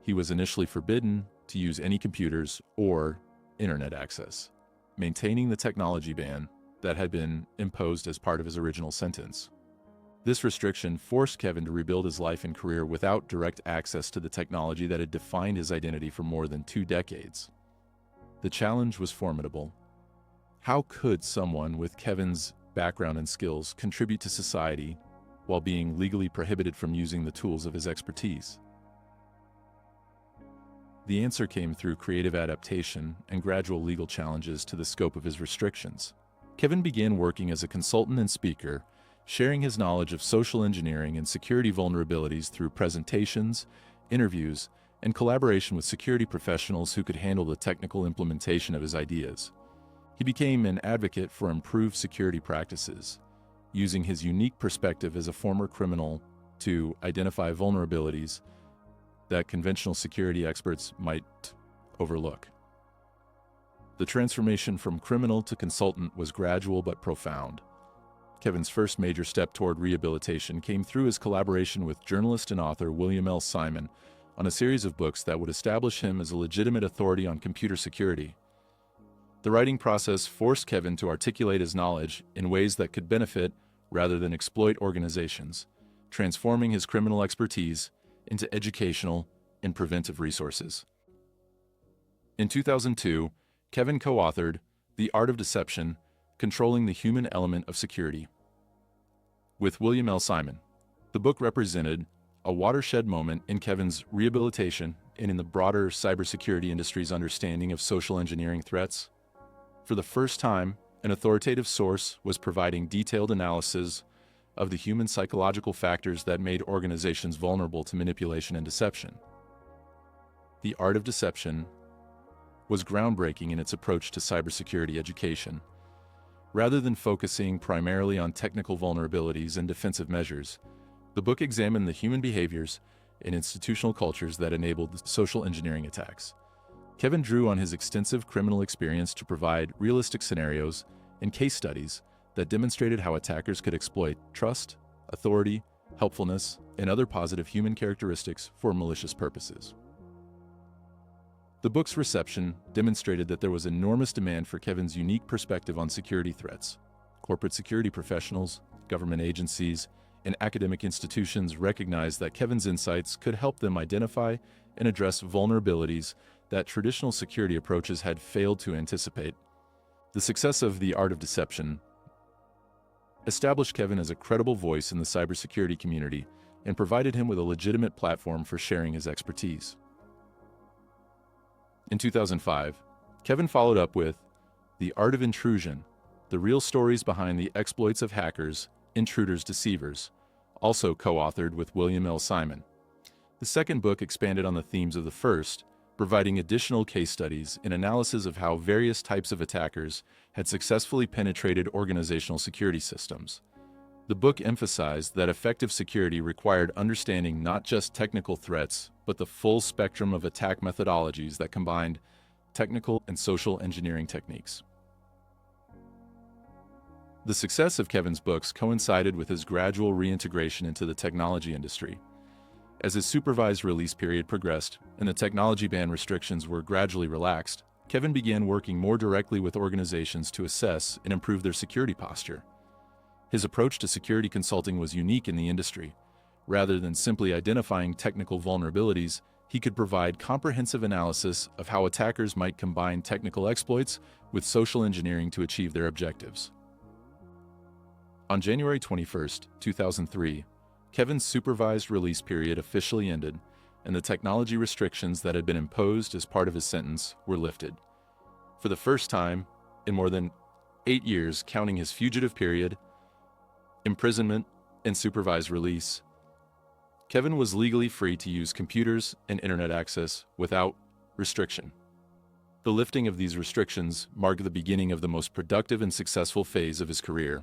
he was initially forbidden to use any computers or internet access, maintaining the technology ban that had been imposed as part of his original sentence. This restriction forced Kevin to rebuild his life and career without direct access to the technology that had defined his identity for more than 2 decades. The challenge was formidable. How could someone with Kevin's background and skills contribute to society while being legally prohibited from using the tools of his expertise? The answer came through creative adaptation and gradual legal challenges to the scope of his restrictions. Kevin began working as a consultant and speaker, sharing his knowledge of social engineering and security vulnerabilities through presentations, interviews, and collaboration with security professionals who could handle the technical implementation of his ideas. He became an advocate for improved security practices, using his unique perspective as a former criminal to identify vulnerabilities that conventional security experts might overlook. The transformation from criminal to consultant was gradual but profound. Kevin's first major step toward rehabilitation came through his collaboration with journalist and author William L. Simon on a series of books that would establish him as a legitimate authority on computer security. The writing process forced Kevin to articulate his knowledge in ways that could benefit rather than exploit organizations, transforming his criminal expertise into educational and preventive resources. In 2002, Kevin co-authored The Art of Deception: Controlling the Human Element of Security with William L. Simon. The book represented a watershed moment in Kevin's rehabilitation and in the broader cybersecurity industry's understanding of social engineering threats. For the first time, an authoritative source was providing detailed analysis of the human psychological factors that made organizations vulnerable to manipulation and deception. The Art of Deception was groundbreaking in its approach to cybersecurity education. Rather than focusing primarily on technical vulnerabilities and defensive measures, the book examined the human behaviors and institutional cultures that enabled social engineering attacks. Kevin drew on his extensive criminal experience to provide realistic scenarios and case studies that demonstrated how attackers could exploit trust, authority, helpfulness, and other positive human characteristics for malicious purposes. The book's reception demonstrated that there was enormous demand for Kevin's unique perspective on security threats. Corporate security professionals, government agencies, and academic institutions recognized that Kevin's insights could help them identify and address vulnerabilities that traditional security approaches had failed to anticipate. The success of The Art of Deception established Kevin as a credible voice in the cybersecurity community and provided him with a legitimate platform for sharing his expertise. In 2005, Kevin followed up with The Art of Intrusion: The Real Stories Behind the Exploits of Hackers, Intruders, Deceivers, also co-authored with William L. Simon. The second book expanded on the themes of the first, providing additional case studies and analysis of how various types of attackers had successfully penetrated organizational security systems. The book emphasized that effective security required understanding not just technical threats, but the full spectrum of attack methodologies that combined technical and social engineering techniques. The success of Kevin's books coincided with his gradual reintegration into the technology industry. As his supervised release period progressed and the technology ban restrictions were gradually relaxed, Kevin began working more directly with organizations to assess and improve their security posture. His approach to security consulting was unique in the industry. Rather than simply identifying technical vulnerabilities, he could provide comprehensive analysis of how attackers might combine technical exploits with social engineering to achieve their objectives. On January 21, 2003, Kevin's supervised release period officially ended, and the technology restrictions that had been imposed as part of his sentence were lifted. For the first time in more than 8 years, counting his fugitive period, imprisonment, and supervised release, Kevin was legally free to use computers and internet access without restriction. The lifting of these restrictions marked the beginning of the most productive and successful phase of his career.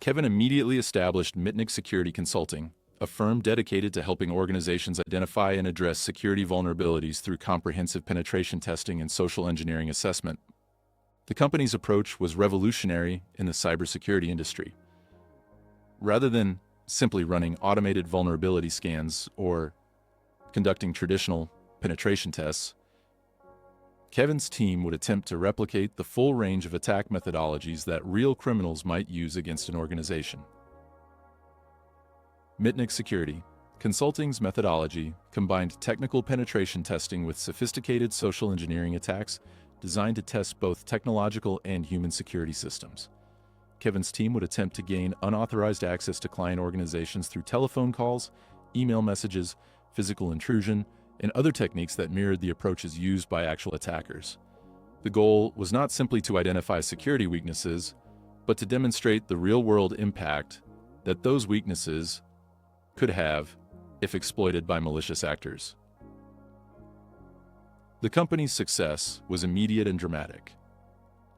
Kevin immediately established Mitnick Security Consulting, a firm dedicated to helping organizations identify and address security vulnerabilities through comprehensive penetration testing and social engineering assessment. The company's approach was revolutionary in the cybersecurity industry. Rather than simply running automated vulnerability scans or conducting traditional penetration tests, Kevin's team would attempt to replicate the full range of attack methodologies that real criminals might use against an organization. Mitnick Security Consulting's methodology combined technical penetration testing with sophisticated social engineering attacks designed to test both technological and human security systems. Kevin's team would attempt to gain unauthorized access to client organizations through telephone calls, email messages, physical intrusion, and other techniques that mirrored the approaches used by actual attackers. The goal was not simply to identify security weaknesses, but to demonstrate the real-world impact that those weaknesses could have if exploited by malicious actors. The company's success was immediate and dramatic.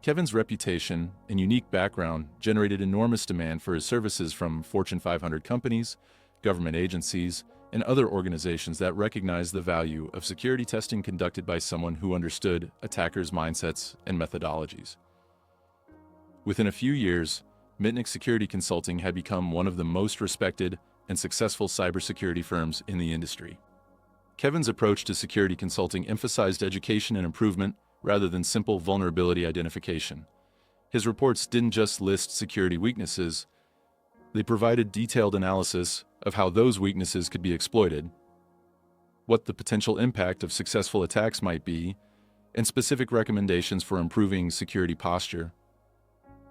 Kevin's reputation and unique background generated enormous demand for his services from Fortune 500 companies, government agencies, and other organizations that recognize the value of security testing conducted by someone who understood attackers' mindsets and methodologies. Within a few years, Mitnick Security Consulting had become one of the most respected and successful cybersecurity firms in the industry. Kevin's approach to security consulting emphasized education and improvement rather than simple vulnerability identification. His reports didn't just list security weaknesses, they provided detailed analysis of how those weaknesses could be exploited, what the potential impact of successful attacks might be, and specific recommendations for improving security posture.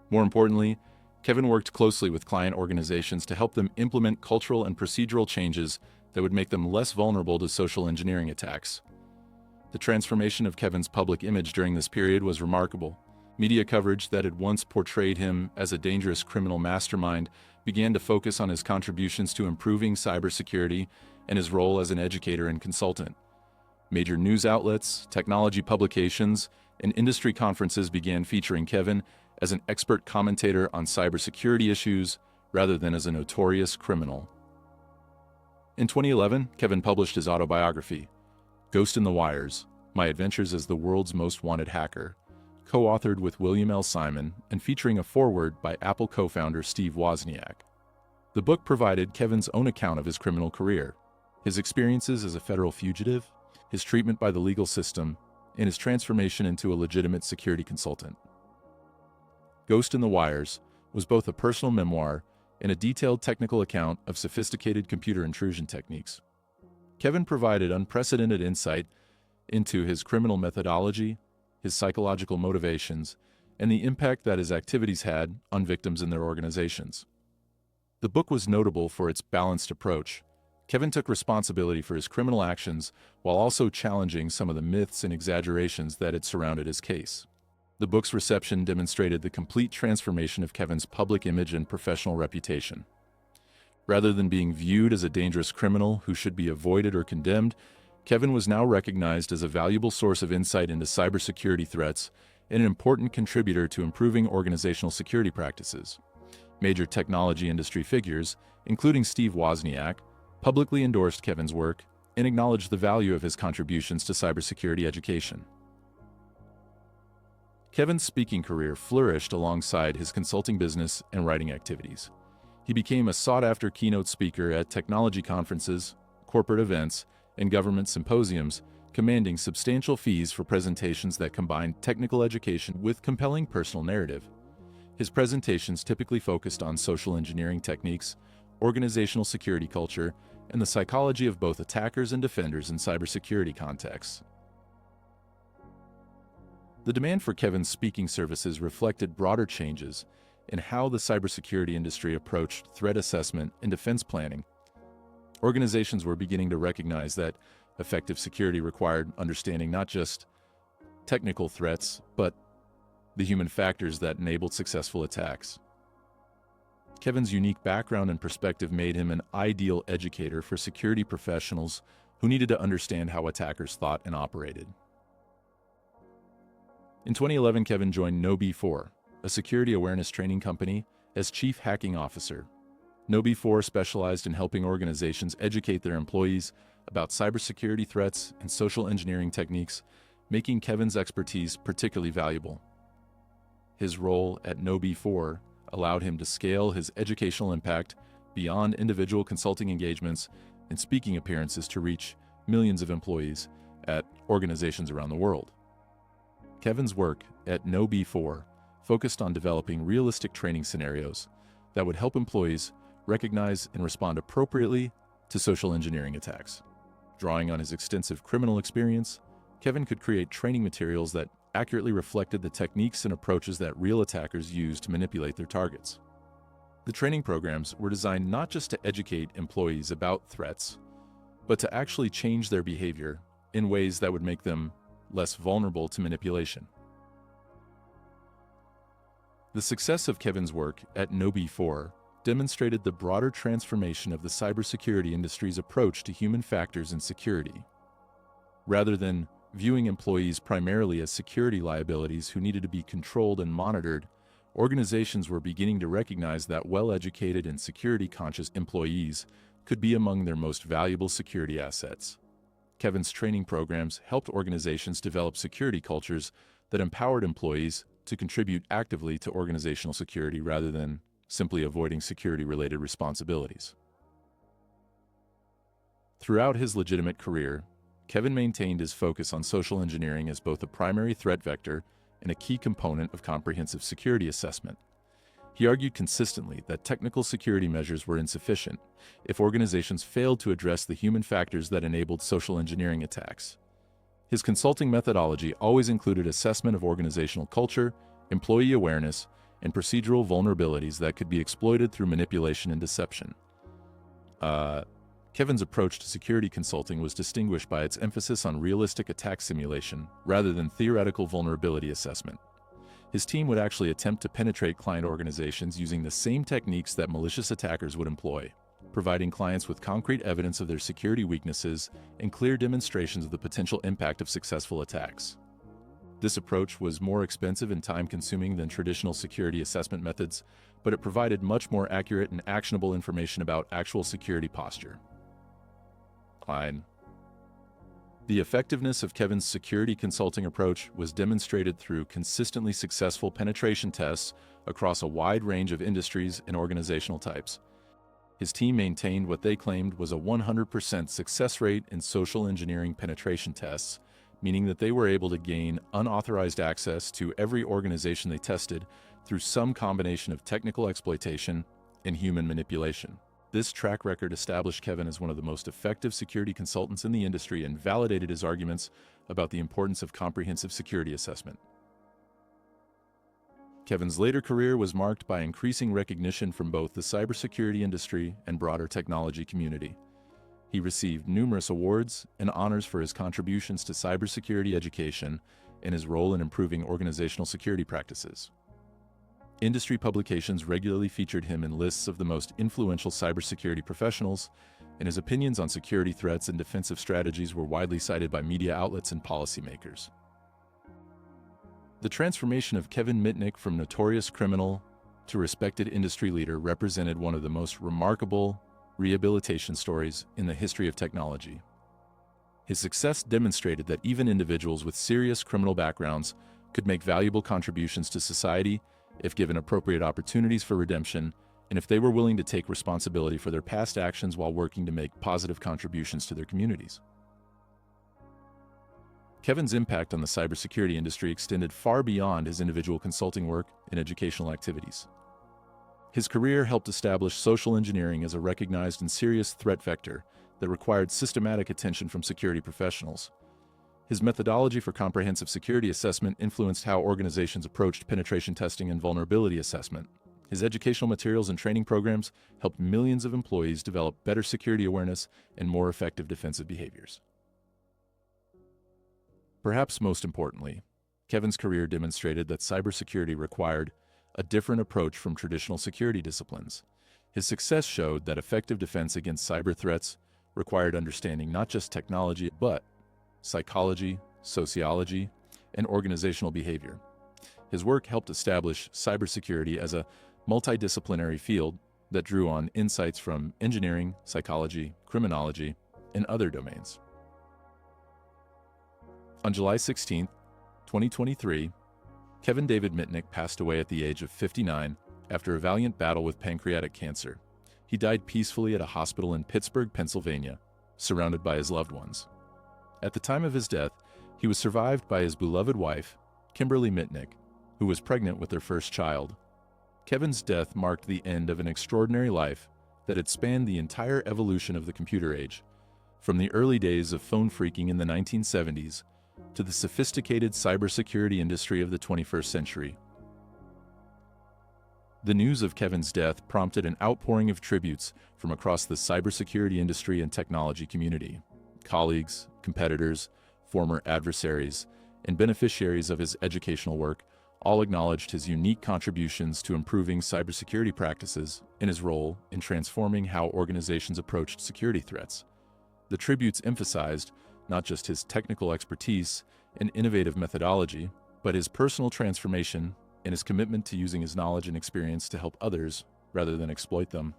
More importantly, Kevin worked closely with client organizations to help them implement cultural and procedural changes that would make them less vulnerable to social engineering attacks. The transformation of Kevin's public image during this period was remarkable. Media coverage that had once portrayed him as a dangerous criminal mastermind began to focus on his contributions to improving cybersecurity and his role as an educator and consultant. Major news outlets, technology publications, and industry conferences began featuring Kevin as an expert commentator on cybersecurity issues rather than as a notorious criminal. In 2011, Kevin published his autobiography, Ghost in the Wires: My Adventures as the World's Most Wanted Hacker, co-authored with William L. Simon and featuring a foreword by Apple co-founder Steve Wozniak. The book provided Kevin's own account of his criminal career, his experiences as a federal fugitive, his treatment by the legal system, and his transformation into a legitimate security consultant. Ghost in the Wires was both a personal memoir and a detailed technical account of sophisticated computer intrusion techniques. Kevin provided unprecedented insight into his criminal methodology, his psychological motivations, and the impact that his activities had on victims and their organizations. The book was notable for its balanced approach. Kevin took responsibility for his criminal actions while also challenging some of the myths and exaggerations that had surrounded his case. The book's reception demonstrated the complete transformation of Kevin's public image and professional reputation. Rather than being viewed as a dangerous criminal who should be avoided or condemned, Kevin was now recognized as a valuable source of insight into cybersecurity threats and an important contributor to improving organizational security practices. Major technology industry figures, including Steve Wozniak, publicly endorsed Kevin's work and acknowledged the value of his contributions to cybersecurity education. Kevin's speaking career flourished alongside his consulting business and writing activities. He became a sought-after keynote speaker at technology conferences, corporate events, and government symposiums, commanding substantial fees for presentations that combined technical education with compelling personal narrative. His presentations typically focused on social engineering techniques, organizational security culture, and the psychology of both attackers and defenders in cybersecurity contexts. The demand for Kevin's speaking services reflected broader changes in how the cybersecurity industry approached threat assessment and defense planning. Organizations were beginning to recognize that effective security required understanding not just technical threats, but the human factors that enabled successful attacks. Kevin's unique background and perspective made him an ideal educator for security professionals who needed to understand how attackers thought and operated. In 2011, Kevin joined KnowBe4, a security awareness training company, as Chief Hacking Officer. KnowBe4 specialized in helping organizations educate their employees about cybersecurity threats and social engineering techniques, making Kevin's expertise particularly valuable. His role at KnowBe4 allowed him to scale his educational impact beyond individual consulting engagements and speaking appearances to reach millions of employees at organizations around the world. Kevin's work at KnowBe4 focused on developing realistic training scenarios that would help employees recognize and respond appropriately to social engineering attacks. Drawing on his extensive criminal experience, Kevin could create training materials that accurately reflected the techniques and approaches that real attackers use to manipulate their targets. The training programs were designed not just to educate employees about threats, but to actually change their behavior in ways that would make them less vulnerable to manipulation. The success of Kevin's work at KnowBe4 demonstrated the broader transformation of the cybersecurity industry's approach to human factors in security. Rather than viewing employees primarily as security liabilities who needed to be controlled and monitored, organizations were beginning to recognize that well-educated and security-conscious employees could be among their most valuable security assets. Kevin's training programs helped organizations develop security cultures that empowered employees to contribute actively to organizational security rather than simply avoiding security-related responsibilities. Throughout his legitimate career, Kevin maintained his focus on social engineering as both a primary threat vector and a key component of comprehensive security assessment. He argued consistently that technical security measures were insufficient if organizations failed to address the human factors that enabled social engineering attacks. His consulting methodology always included assessment of organizational culture, employee awareness, and procedural vulnerabilities that could be exploited through manipulation and deception. Kevin's approach to security consulting was distinguished by its emphasis on realistic attack simulation rather than theoretical vulnerability assessment. His team would actually attempt to penetrate client organizations using the same techniques that malicious attackers would employ, providing clients with concrete evidence of their security weaknesses and clear demonstrations of the potential impact of successful attacks. This approach was more expensive and time-consuming than traditional security assessment methods, but it provided much more accurate and actionable information about actual security posture. The effectiveness of Kevin's security consulting approach was demonstrated through consistently successful penetration tests across a wide range of industries and organizational types. His team maintained what they claimed was a 100% success rate in social engineering penetration tests, meaning that they were able to gain unauthorized access to every organization they tested through some combination of technical exploitation and human manipulation. This track record established Kevin as one of the most effective security consultants in the industry and validated his arguments about the importance of comprehensive security assessment. Kevin's later career was marked by increasing recognition from both the cybersecurity industry and broader technology community. He received numerous awards and honors for his contributions to cybersecurity education and his role in improving organizational security practices. Industry publications regularly featured him in lists of the most influential cybersecurity professionals, and his opinions on security threats and defensive strategies were widely cited by media outlets and policymakers. The transformation of Kevin Mitnick from notorious criminal to respected industry leader represented one of the most remarkable rehabilitation stories in the history of technology. His success demonstrated that even individuals with serious criminal backgrounds could make valuable contributions to society if given appropriate opportunities for redemption, and if they were willing to take responsibility for their past actions while working to make positive contributions to their communities. Kevin's impact on the cybersecurity industry extended far beyond his individual consulting work and educational activities. His career helped establish social engineering as a recognized and serious threat vector that required systematic attention from security professionals. His methodology for comprehensive security assessment influenced how organizations approached penetration testing and vulnerability assessment, His educational materials and training programs helped millions of employees develop better security awareness and more effective defensive behaviors. Perhaps most importantly, Kevin's career demonstrated that cybersecurity required a different approach from traditional security disciplines. His success showed that effective defense against cyber threats required understanding not just technology, but psychology, sociology, and organizational behavior. His work helped establish cybersecurity as a multidisciplinary field that drew on insights from engineering, psychology, criminology, and other domains. On July 16, 2023, Kevin David Mitnick passed away at the age of 59 after a valiant battle with pancreatic cancer. He died peacefully at a hospital in Pittsburgh, Pennsylvania, surrounded by his loved ones. At the time of his death, he was survived by his beloved wife, Kimberly Mitnick, who was pregnant with their first child. Kevin's death marked the end of an extraordinary life that had spanned the entire evolution of the computer age, from the early days of phone phreaking in the 1970s to the sophisticated cybersecurity industry of the 21st century. The news of Kevin's death prompted an outpouring of tributes from across the cybersecurity industry and technology community. Colleagues, competitors, former adversaries, and beneficiaries of his educational work all acknowledged his unique contributions to improving cybersecurity practices and his role in transforming how organizations approached security threats. The tributes emphasized not just his technical expertise and innovative methodology, but his personal transformation and his commitment to using his knowledge and experience to help others rather than exploit them.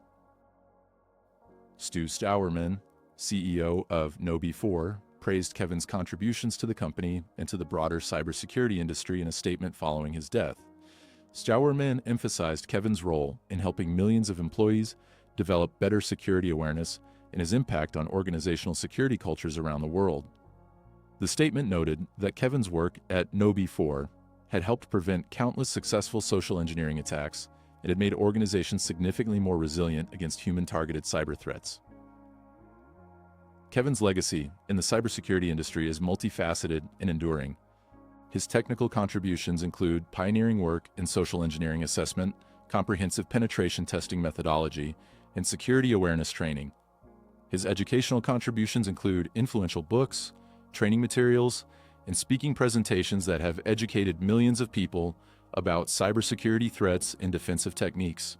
Stu Stauerman, CEO of KnowBe4, praised Kevin's contributions to the company and to the broader cybersecurity industry in a statement following his death. Stauerman emphasized Kevin's role in helping millions of employees develop better security awareness and his impact on organizational security cultures around the world. The statement noted that Kevin's work at KnowBe4 had helped prevent countless successful social engineering attacks and had made organizations significantly more resilient against human-targeted cyber threats. Kevin's legacy in the cybersecurity industry is multifaceted and enduring. His technical contributions include pioneering work in social engineering assessment, comprehensive penetration testing methodology, and security awareness training. His educational contributions include influential books, training materials, and speaking presentations that have educated millions of people about cybersecurity threats and defensive techniques.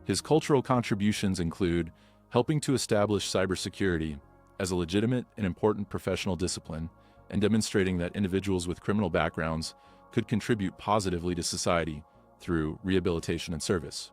His cultural contributions include helping to establish cybersecurity as a legitimate and important professional discipline and demonstrating that individuals with criminal backgrounds could contribute positively to society through rehabilitation and service.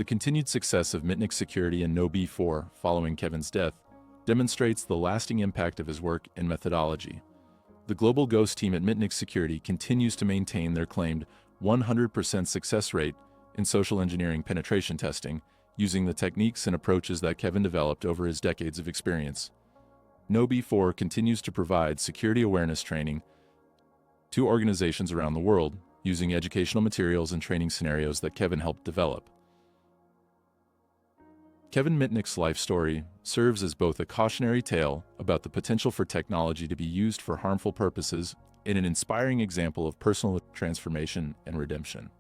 The continued success of Mitnick Security and KnowBe4 following Kevin's death demonstrates the lasting impact of his work and methodology. The global ghost team at Mitnick Security continues to maintain their claimed 100% success rate in social engineering penetration testing using the techniques and approaches that Kevin developed over his decades of experience. KnowBe4 continues to provide security awareness training to organizations around the world using educational materials and training scenarios that Kevin helped develop. Kevin Mitnick's life story serves as both a cautionary tale about the potential for technology to be used for harmful purposes and an inspiring example of personal transformation and redemption.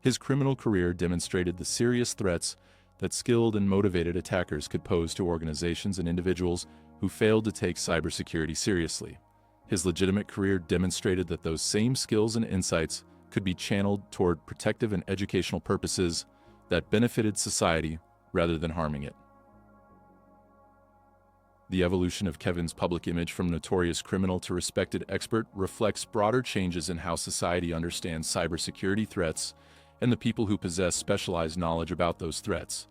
His criminal career demonstrated the serious threats that skilled and motivated attackers could pose to organizations and individuals who failed to take cybersecurity seriously. His legitimate career demonstrated that those same skills and insights could be channeled toward protective and educational purposes that benefited society rather than harming it. The evolution of Kevin's public image from notorious criminal to respected expert reflects broader changes in how society understands cybersecurity threats and the people who possess specialized knowledge about those threats.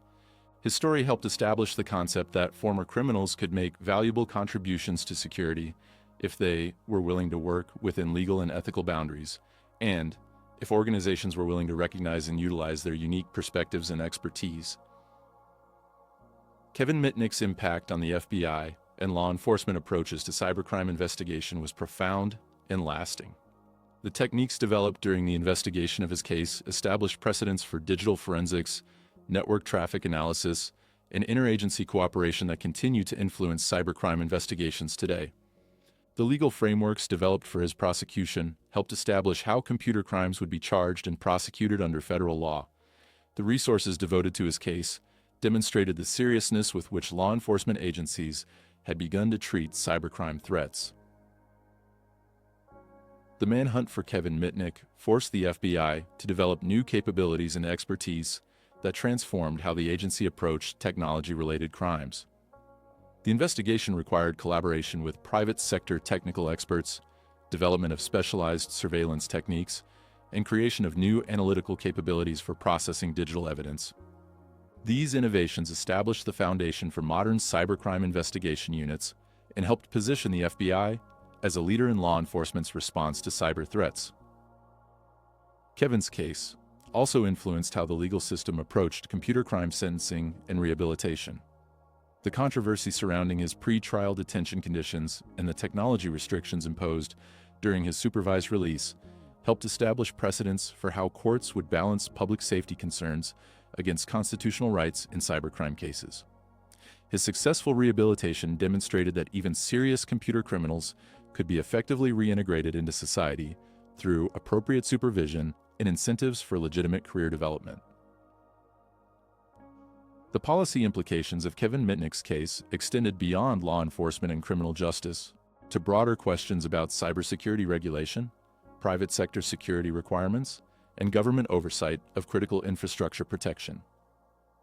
His story helped establish the concept that former criminals could make valuable contributions to security if they were willing to work within legal and ethical boundaries, and if organizations were willing to recognize and utilize their unique perspectives and expertise. Kevin Mitnick's impact on the FBI and law enforcement approaches to cybercrime investigation was profound and lasting. The techniques developed during the investigation of his case established precedents for digital forensics, network traffic analysis, and interagency cooperation that continue to influence cybercrime investigations today. The legal frameworks developed for his prosecution helped establish how computer crimes would be charged and prosecuted under federal law. The resources devoted to his case demonstrated the seriousness with which law enforcement agencies had begun to treat cybercrime threats. The manhunt for Kevin Mitnick forced the FBI to develop new capabilities and expertise that transformed how the agency approached technology-related crimes. The investigation required collaboration with private sector technical experts, development of specialized surveillance techniques, and creation of new analytical capabilities for processing digital evidence. These innovations established the foundation for modern cybercrime investigation units and helped position the FBI as a leader in law enforcement's response to cyber threats. Kevin's case also influenced how the legal system approached computer crime sentencing and rehabilitation. The controversy surrounding his pre-trial detention conditions and the technology restrictions imposed during his supervised release helped establish precedents for how courts would balance public safety concerns against constitutional rights in cybercrime cases. His successful rehabilitation demonstrated that even serious computer criminals could be effectively reintegrated into society through appropriate supervision and incentives for legitimate career development. The policy implications of Kevin Mitnick's case extended beyond law enforcement and criminal justice to broader questions about cybersecurity regulation, private sector security requirements, and government oversight of critical infrastructure protection.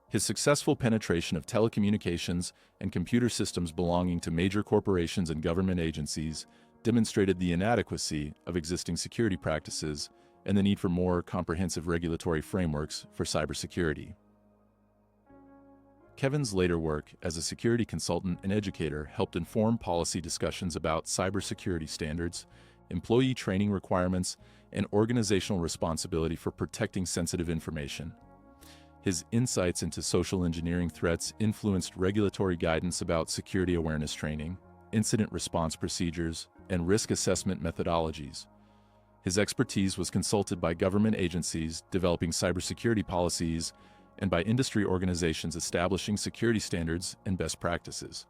His successful penetration of telecommunications and computer systems belonging to major corporations and government agencies demonstrated the inadequacy of existing security practices and the need for more comprehensive regulatory frameworks for cybersecurity. Kevin's later work as a security consultant and educator helped inform policy discussions about cybersecurity standards, employee training requirements, and organizational responsibility for protecting sensitive information. His insights into social engineering threats influenced regulatory guidance about security awareness training, incident response procedures, and risk assessment methodologies. His expertise was consulted by government agencies developing cybersecurity policies and by industry organizations establishing security standards and best practices.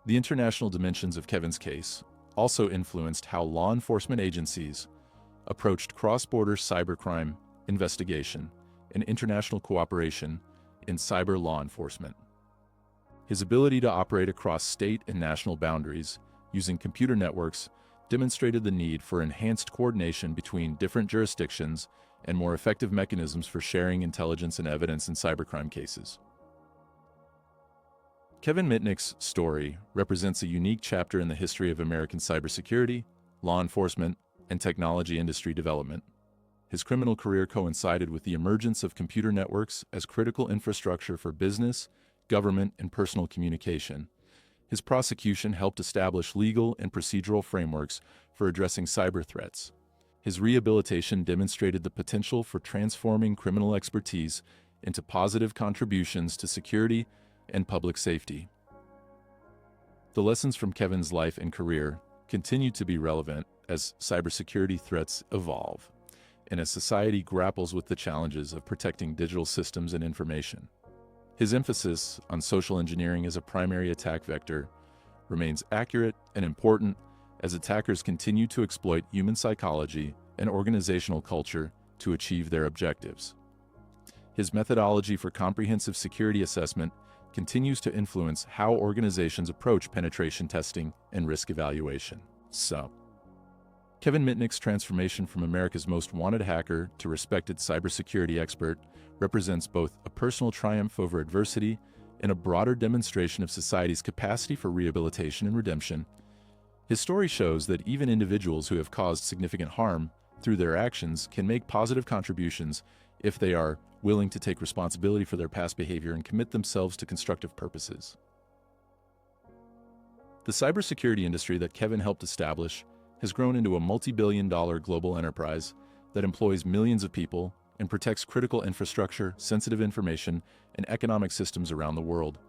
The international dimensions of Kevin's case also influenced how law enforcement agencies approached cross-border cybercrime investigation and international cooperation in cyber law enforcement. His ability to operate across state and national boundaries using computer networks demonstrated the need for enhanced coordination between different jurisdictions and more effective mechanisms for sharing intelligence and evidence in cybercrime cases. Kevin Mitnick's story represents a unique chapter in the history of American cybersecurity, law enforcement, and technology industry development. His criminal career coincided with the emergence of computer networks as critical infrastructure for business, government, and personal communication. His prosecution helped establish legal and procedural frameworks for addressing cyber threats. His rehabilitation demonstrated the potential for transforming criminal expertise into positive contributions to security and public safety. The lessons from Kevin's life and career continue to be relevant as cybersecurity threats evolve and as society grapples with the challenges of protecting digital systems and information. His emphasis on social engineering as a primary attack vector remains accurate and important as attackers continue to exploit human psychology and organizational culture to achieve their objectives. His methodology for comprehensive security assessment continues to influence how organizations approach penetration testing and risk evaluation. So, Kevin Mitnick's transformation from America's most wanted hacker to respected cybersecurity expert represents both a personal triumph over adversity and a broader demonstration of society's capacity for rehabilitation and redemption. His story shows that even individuals who have caused significant harm through their actions can make positive contributions if they are willing to take responsibility for their past behavior and commit themselves to constructive purposes. The cybersecurity industry that Kevin helped establish has grown into a multi-billion-dollar global enterprise that employs millions of people and protects critical infrastructure, sensitive information, and economic systems around the world.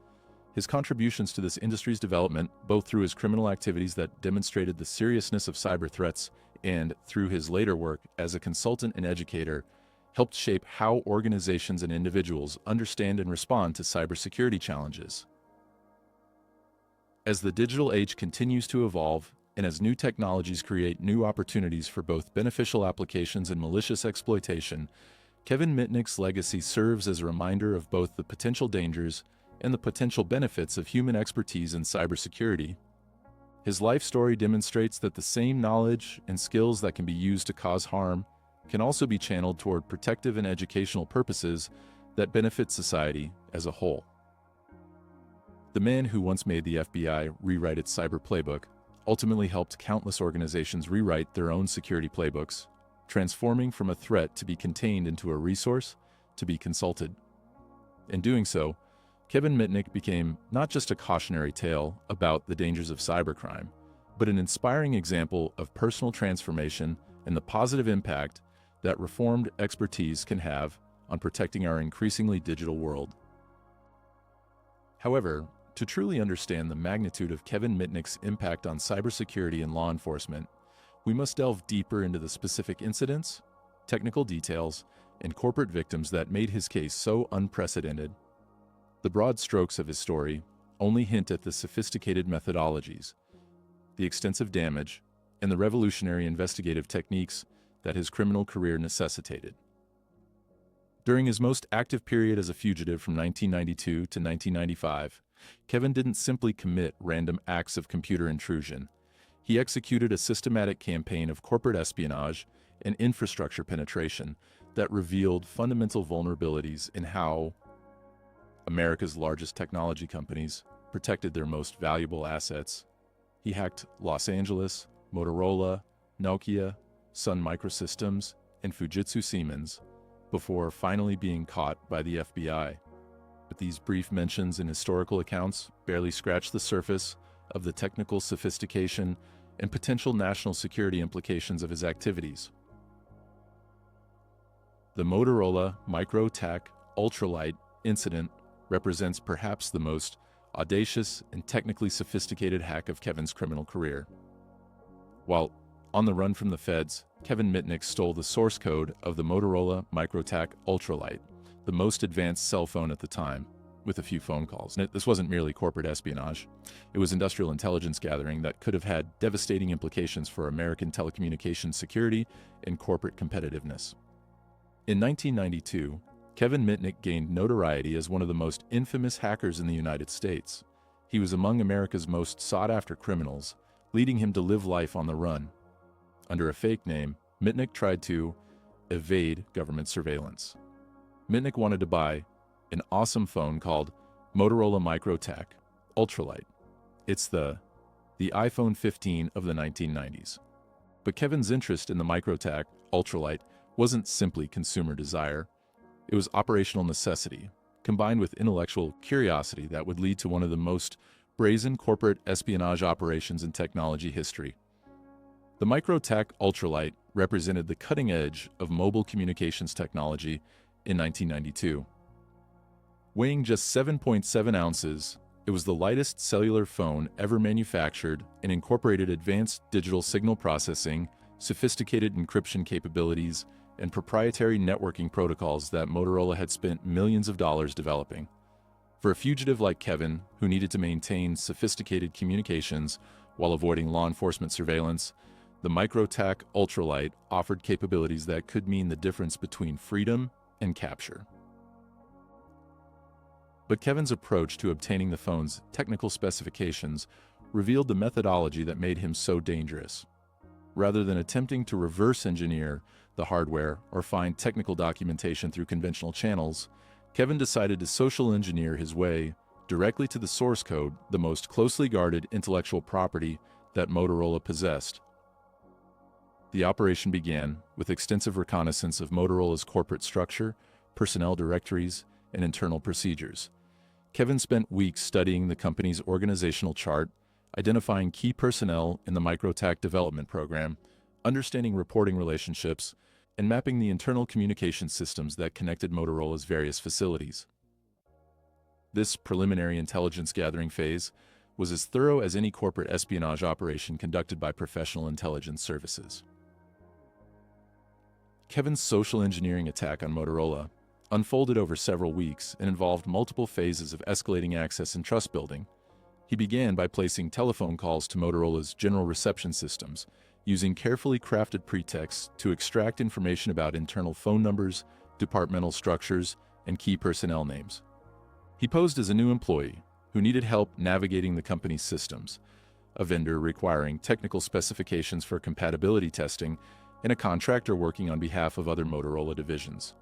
His contributions to this industry's development, both through his criminal activities that demonstrated the seriousness of cyber threats and through his later work as a consultant and educator, helped shape how organizations and individuals understand and respond to cybersecurity challenges. As the digital age continues to evolve, and as new technologies create new opportunities for both beneficial applications and malicious exploitation, Kevin Mitnick's legacy serves as a reminder of both the potential dangers and the potential benefits of human expertise in cybersecurity. His life story demonstrates that the same knowledge and skills that can be used to cause harm can also be channeled toward protective and educational purposes that benefit society as a whole. The man who once made the FBI rewrite its cyber playbook ultimately helped countless organizations rewrite their own security playbooks, transforming from a threat to be contained into a resource to be consulted. In doing so, Kevin Mitnick became not just a cautionary tale about the dangers of cybercrime, but an inspiring example of personal transformation and the positive impact that reformed expertise can have on protecting our increasingly digital world. However, to truly understand the magnitude of Kevin Mitnick's impact on cybersecurity and law enforcement, we must delve deeper into the specific incidents, technical details, and corporate victims that made his case so unprecedented. The broad strokes of his story only hint at the sophisticated methodologies, the extensive damage, and the revolutionary investigative techniques that his criminal career necessitated. During his most active period as a fugitive from 1992 to 1995, Kevin didn't simply commit random acts of computer intrusion. He executed a systematic campaign of corporate espionage and infrastructure penetration that revealed fundamental vulnerabilities in how America's largest technology companies protected their most valuable assets. He hacked Los Angeles, Motorola, Nokia, Sun Microsystems, and Fujitsu Siemens before finally being caught by the FBI. But these brief mentions in historical accounts barely scratch the surface of the technical sophistication and potential national security implications of his activities. The Motorola MicroTac Ultralight incident represents perhaps the most audacious and technically sophisticated hack of Kevin's criminal career. While on the run from the feds, Kevin Mitnick stole the source code of the Motorola MicroTac Ultralight, the most advanced cell phone at the time, with a few phone calls. And this wasn't merely corporate espionage. It was industrial intelligence gathering that could have had devastating implications for American telecommunications security and corporate competitiveness. In 1992, Kevin Mitnick gained notoriety as one of the most infamous hackers in the United States. He was among America's most sought-after criminals, leading him to live life on the run. Under a fake name, Mitnick tried to evade government surveillance. Mitnick wanted to buy an awesome phone called Motorola MicroTac Ultralight. It's the iPhone 15 of the 1990s. But Kevin's interest in the MicroTac Ultralight wasn't simply consumer desire. It was operational necessity, combined with intellectual curiosity that would lead to one of the most brazen corporate espionage operations in technology history. The MicroTac Ultralight represented the cutting edge of mobile communications technology in 1992. Weighing just 7.7 ounces, It was the lightest cellular phone ever manufactured and incorporated advanced digital signal processing, sophisticated encryption capabilities, and proprietary networking protocols that Motorola had spent millions of dollars developing. For a fugitive like Kevin, who needed to maintain sophisticated communications while avoiding law enforcement surveillance, the MicroTac Ultralight offered capabilities that could mean the difference between freedom and capture. But Kevin's approach to obtaining the phone's technical specifications revealed the methodology that made him so dangerous. Rather than attempting to reverse engineer the hardware or find technical documentation through conventional channels, Kevin decided to social engineer his way directly to the source code, the most closely guarded intellectual property that Motorola possessed. The operation began with extensive reconnaissance of Motorola's corporate structure, personnel directories, and internal procedures. Kevin spent weeks studying the company's organizational chart, identifying key personnel in the MicroTac development program, understanding reporting relationships, and mapping the internal communication systems that connected Motorola's various facilities. This preliminary intelligence gathering phase was as thorough as any corporate espionage operation conducted by professional intelligence services. Kevin's social engineering attack on Motorola unfolded over several weeks and involved multiple phases of escalating access and trust building. He began by placing telephone calls to Motorola's general reception systems, using carefully crafted pretexts to extract information about internal phone numbers, departmental structures, and key personnel names. He posed as a new employee who needed help navigating the company's systems, a vendor requiring technical specifications for compatibility testing, and a contractor working on behalf of other Motorola divisions.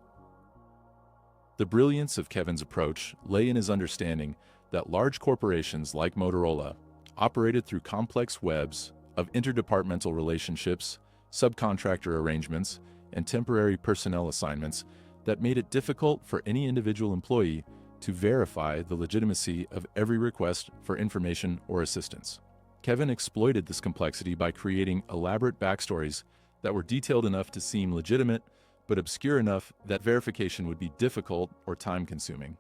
The brilliance of Kevin's approach lay in his understanding that large corporations like Motorola operated through complex webs of interdepartmental relationships, subcontractor arrangements, and temporary personnel assignments that made it difficult for any individual employee to verify the legitimacy of every request for information or assistance. Kevin exploited this complexity by creating elaborate backstories that were detailed enough to seem legitimate, but obscure enough that verification would be difficult or time-consuming.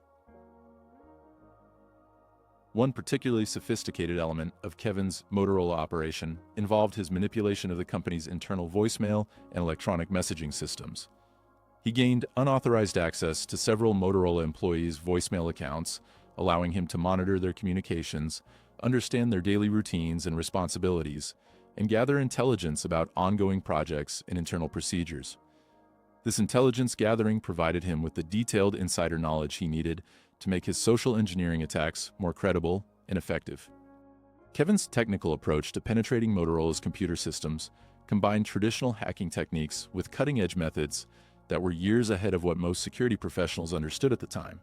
One particularly sophisticated element of Kevin's Motorola operation involved his manipulation of the company's internal voicemail and electronic messaging systems. He gained unauthorized access to several Motorola employees' voicemail accounts, allowing him to monitor their communications, understand their daily routines and responsibilities, and gather intelligence about ongoing projects and internal procedures. This intelligence gathering provided him with the detailed insider knowledge he needed to make his social engineering attacks more credible and effective. Kevin's technical approach to penetrating Motorola's computer systems combined traditional hacking techniques with cutting-edge methods that were years ahead of what most security professionals understood at the time.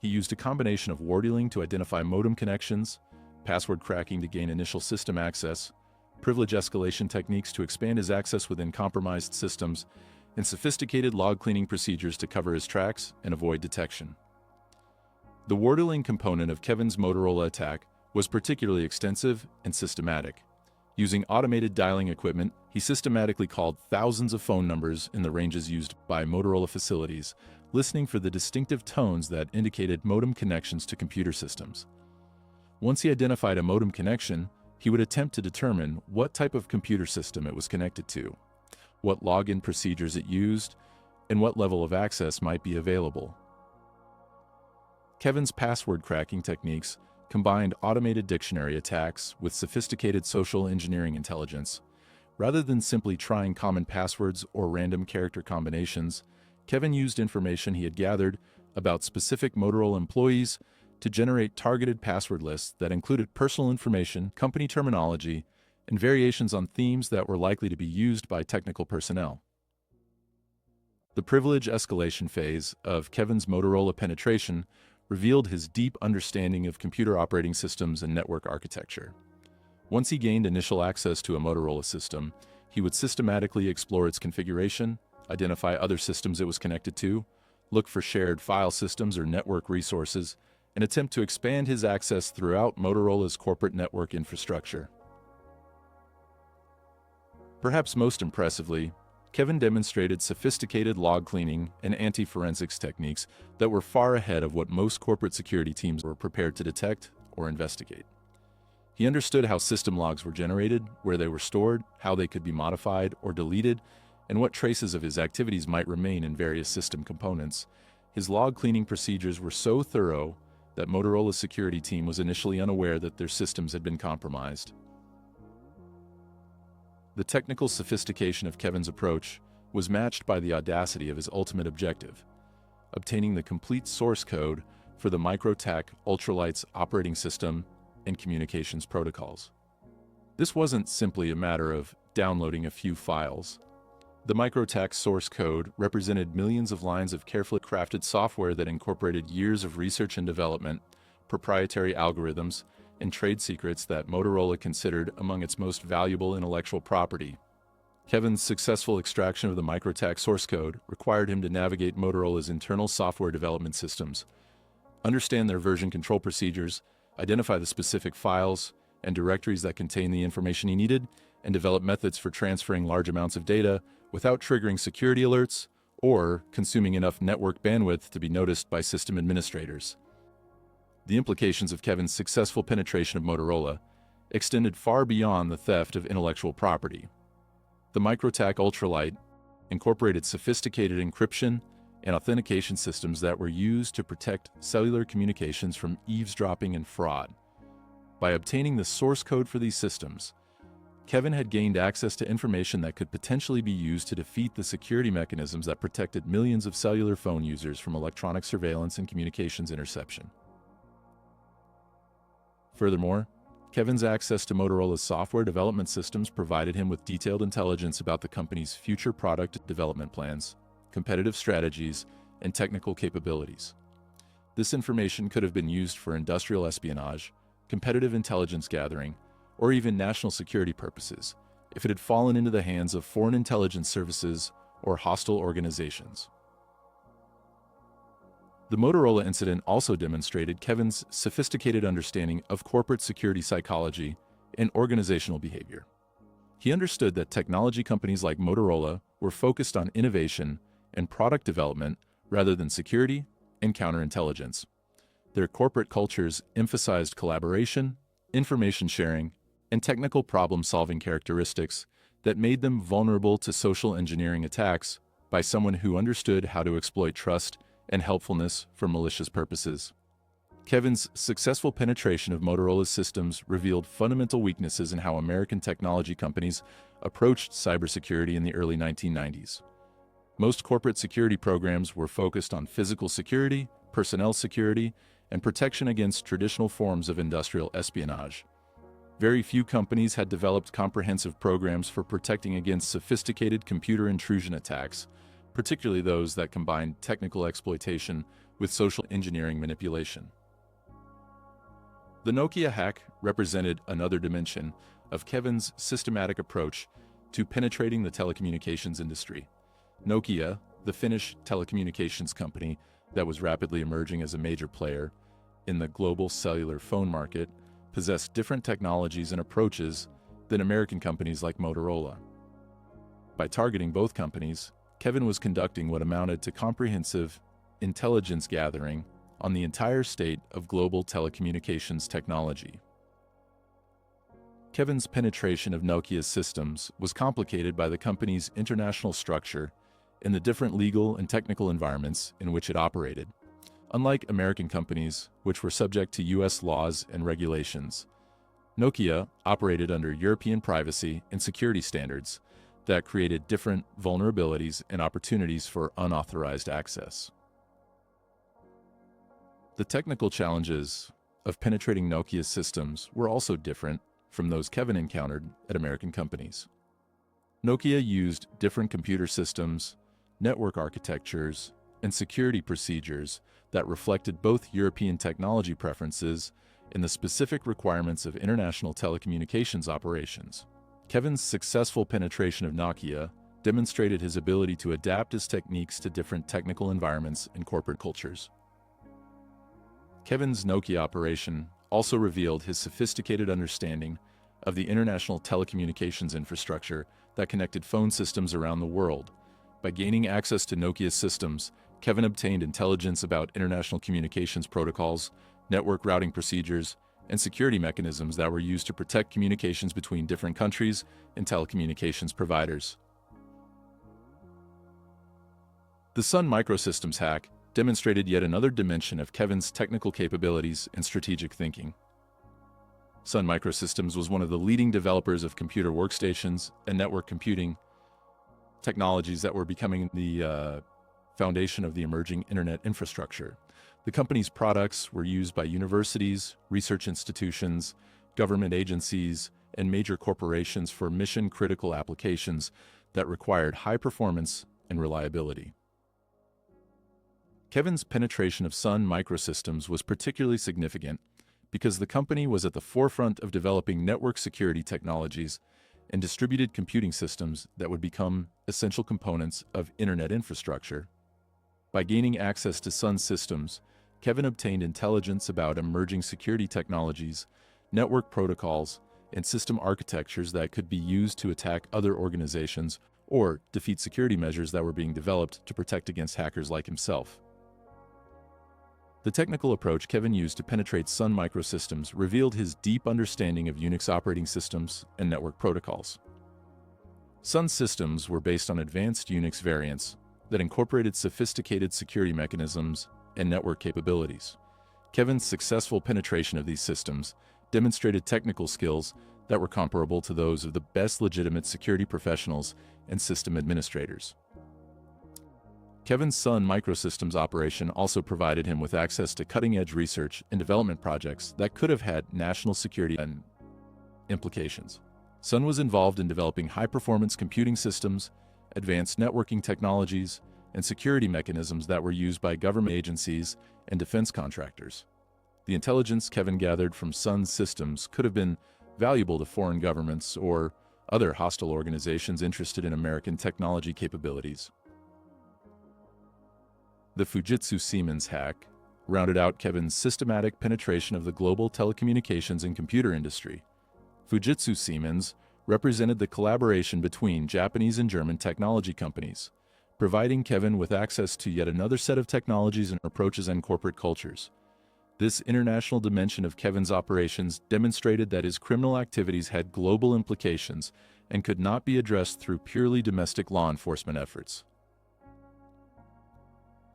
He used a combination of warding to identify modem connections, password cracking to gain initial system access, privilege escalation techniques to expand his access within compromised systems, and sophisticated log cleaning procedures to cover his tracks and avoid detection. The warding component of Kevin's Motorola attack was particularly extensive and systematic. Using automated dialing equipment, he systematically called thousands of phone numbers in the ranges used by Motorola facilities, listening for the distinctive tones that indicated modem connections to computer systems. Once he identified a modem connection, he would attempt to determine what type of computer system it was connected to, what login procedures it used, and what level of access might be available. Kevin's password cracking techniques combined automated dictionary attacks with sophisticated social engineering intelligence. Rather than simply trying common passwords or random character combinations, Kevin used information he had gathered about specific Motorola employees to generate targeted password lists that included personal information, company terminology, and variations on themes that were likely to be used by technical personnel. The privilege escalation phase of Kevin's Motorola penetration revealed his deep understanding of computer operating systems and network architecture. Once he gained initial access to a Motorola system, he would systematically explore its configuration, identify other systems it was connected to, look for shared file systems or network resources, and attempt to expand his access throughout Motorola's corporate network infrastructure. Perhaps most impressively, Kevin demonstrated sophisticated log cleaning and anti-forensics techniques that were far ahead of what most corporate security teams were prepared to detect or investigate. He understood how system logs were generated, where they were stored, how they could be modified or deleted, and what traces of his activities might remain in various system components. His log cleaning procedures were so thorough that Motorola's security team was initially unaware that their systems had been compromised. The technical sophistication of Kevin's approach was matched by the audacity of his ultimate objective, obtaining the complete source code for the MicroTAC Ultralight's operating system and communications protocols. This wasn't simply a matter of downloading a few files. The MicroTAC source code represented millions of lines of carefully crafted software that incorporated years of research and development, proprietary algorithms, and trade secrets that Motorola considered among its most valuable intellectual property. Kevin's successful extraction of the MicroTAC source code required him to navigate Motorola's internal software development systems, understand their version control procedures, identify the specific files and directories that contain the information he needed, and develop methods for transferring large amounts of data without triggering security alerts or consuming enough network bandwidth to be noticed by system administrators. The implications of Kevin's successful penetration of Motorola extended far beyond the theft of intellectual property. The MicroTAC Ultralight incorporated sophisticated encryption and authentication systems that were used to protect cellular communications from eavesdropping and fraud. By obtaining the source code for these systems, Kevin had gained access to information that could potentially be used to defeat the security mechanisms that protected millions of cellular phone users from electronic surveillance and communications interception. Furthermore, Kevin's access to Motorola's software development systems provided him with detailed intelligence about the company's future product development plans, competitive strategies, and technical capabilities. This information could have been used for industrial espionage, competitive intelligence gathering, or even national security purposes if it had fallen into the hands of foreign intelligence services or hostile organizations. The Motorola incident also demonstrated Kevin's sophisticated understanding of corporate security psychology and organizational behavior. He understood that technology companies like Motorola were focused on innovation and product development rather than security and counterintelligence. Their corporate cultures emphasized collaboration, information sharing, and technical problem-solving characteristics that made them vulnerable to social engineering attacks by someone who understood how to exploit trust and helpfulness for malicious purposes. Kevin's successful penetration of Motorola's systems revealed fundamental weaknesses in how American technology companies approached cybersecurity in the early 1990s. Most corporate security programs were focused on physical security, personnel security, and protection against traditional forms of industrial espionage. Very few companies had developed comprehensive programs for protecting against sophisticated computer intrusion attacks, particularly those that combined technical exploitation with social engineering manipulation. The Nokia hack represented another dimension of Kevin's systematic approach to penetrating the telecommunications industry. Nokia, the Finnish telecommunications company that was rapidly emerging as a major player in the global cellular phone market, possessed different technologies and approaches than American companies like Motorola. By targeting both companies, Kevin was conducting what amounted to comprehensive intelligence gathering on the entire state of global telecommunications technology. Kevin's penetration of Nokia's systems was complicated by the company's international structure and the different legal and technical environments in which it operated. Unlike American companies, which were subject to U.S. laws and regulations, Nokia operated under European privacy and security standards that created different vulnerabilities and opportunities for unauthorized access. The technical challenges of penetrating Nokia's systems were also different from those Kevin encountered at American companies. Nokia used different computer systems, network architectures, and security procedures that reflected both European technology preferences and the specific requirements of international telecommunications operations. Kevin's successful penetration of Nokia demonstrated his ability to adapt his techniques to different technical environments and corporate cultures. Kevin's Nokia operation also revealed his sophisticated understanding of the international telecommunications infrastructure that connected phone systems around the world. By gaining access to Nokia's systems, Kevin obtained intelligence about international communications protocols, network routing procedures, and security mechanisms that were used to protect communications between different countries and telecommunications providers. The Sun Microsystems hack demonstrated yet another dimension of Kevin's technical capabilities and strategic thinking. Sun Microsystems was one of the leading developers of computer workstations and network computing technologies that were becoming the foundation of the emerging internet infrastructure. The company's products were used by universities, research institutions, government agencies, and major corporations for mission-critical applications that required high performance and reliability. Kevin's penetration of Sun Microsystems was particularly significant because the company was at the forefront of developing network security technologies and distributed computing systems that would become essential components of internet infrastructure. By gaining access to Sun systems, Kevin obtained intelligence about emerging security technologies, network protocols, and system architectures that could be used to attack other organizations or defeat security measures that were being developed to protect against hackers like himself. The technical approach Kevin used to penetrate Sun Microsystems revealed his deep understanding of Unix operating systems and network protocols. Sun systems were based on advanced Unix variants that incorporated sophisticated security mechanisms and network capabilities. Kevin's successful penetration of these systems demonstrated technical skills that were comparable to those of the best legitimate security professionals and system administrators. Kevin's Sun Microsystems operation also provided him with access to cutting-edge research and development projects that could have had national security implications. Sun was involved in developing high-performance computing systems, advanced networking technologies, and security mechanisms that were used by government agencies and defense contractors. The intelligence Kevin gathered from Sun's systems could have been valuable to foreign governments or other hostile organizations interested in American technology capabilities. The Fujitsu Siemens hack rounded out Kevin's systematic penetration of the global telecommunications and computer industry. Fujitsu Siemens represented the collaboration between Japanese and German technology companies, providing Kevin with access to yet another set of technologies and approaches and corporate cultures. This international dimension of Kevin's operations demonstrated that his criminal activities had global implications and could not be addressed through purely domestic law enforcement efforts.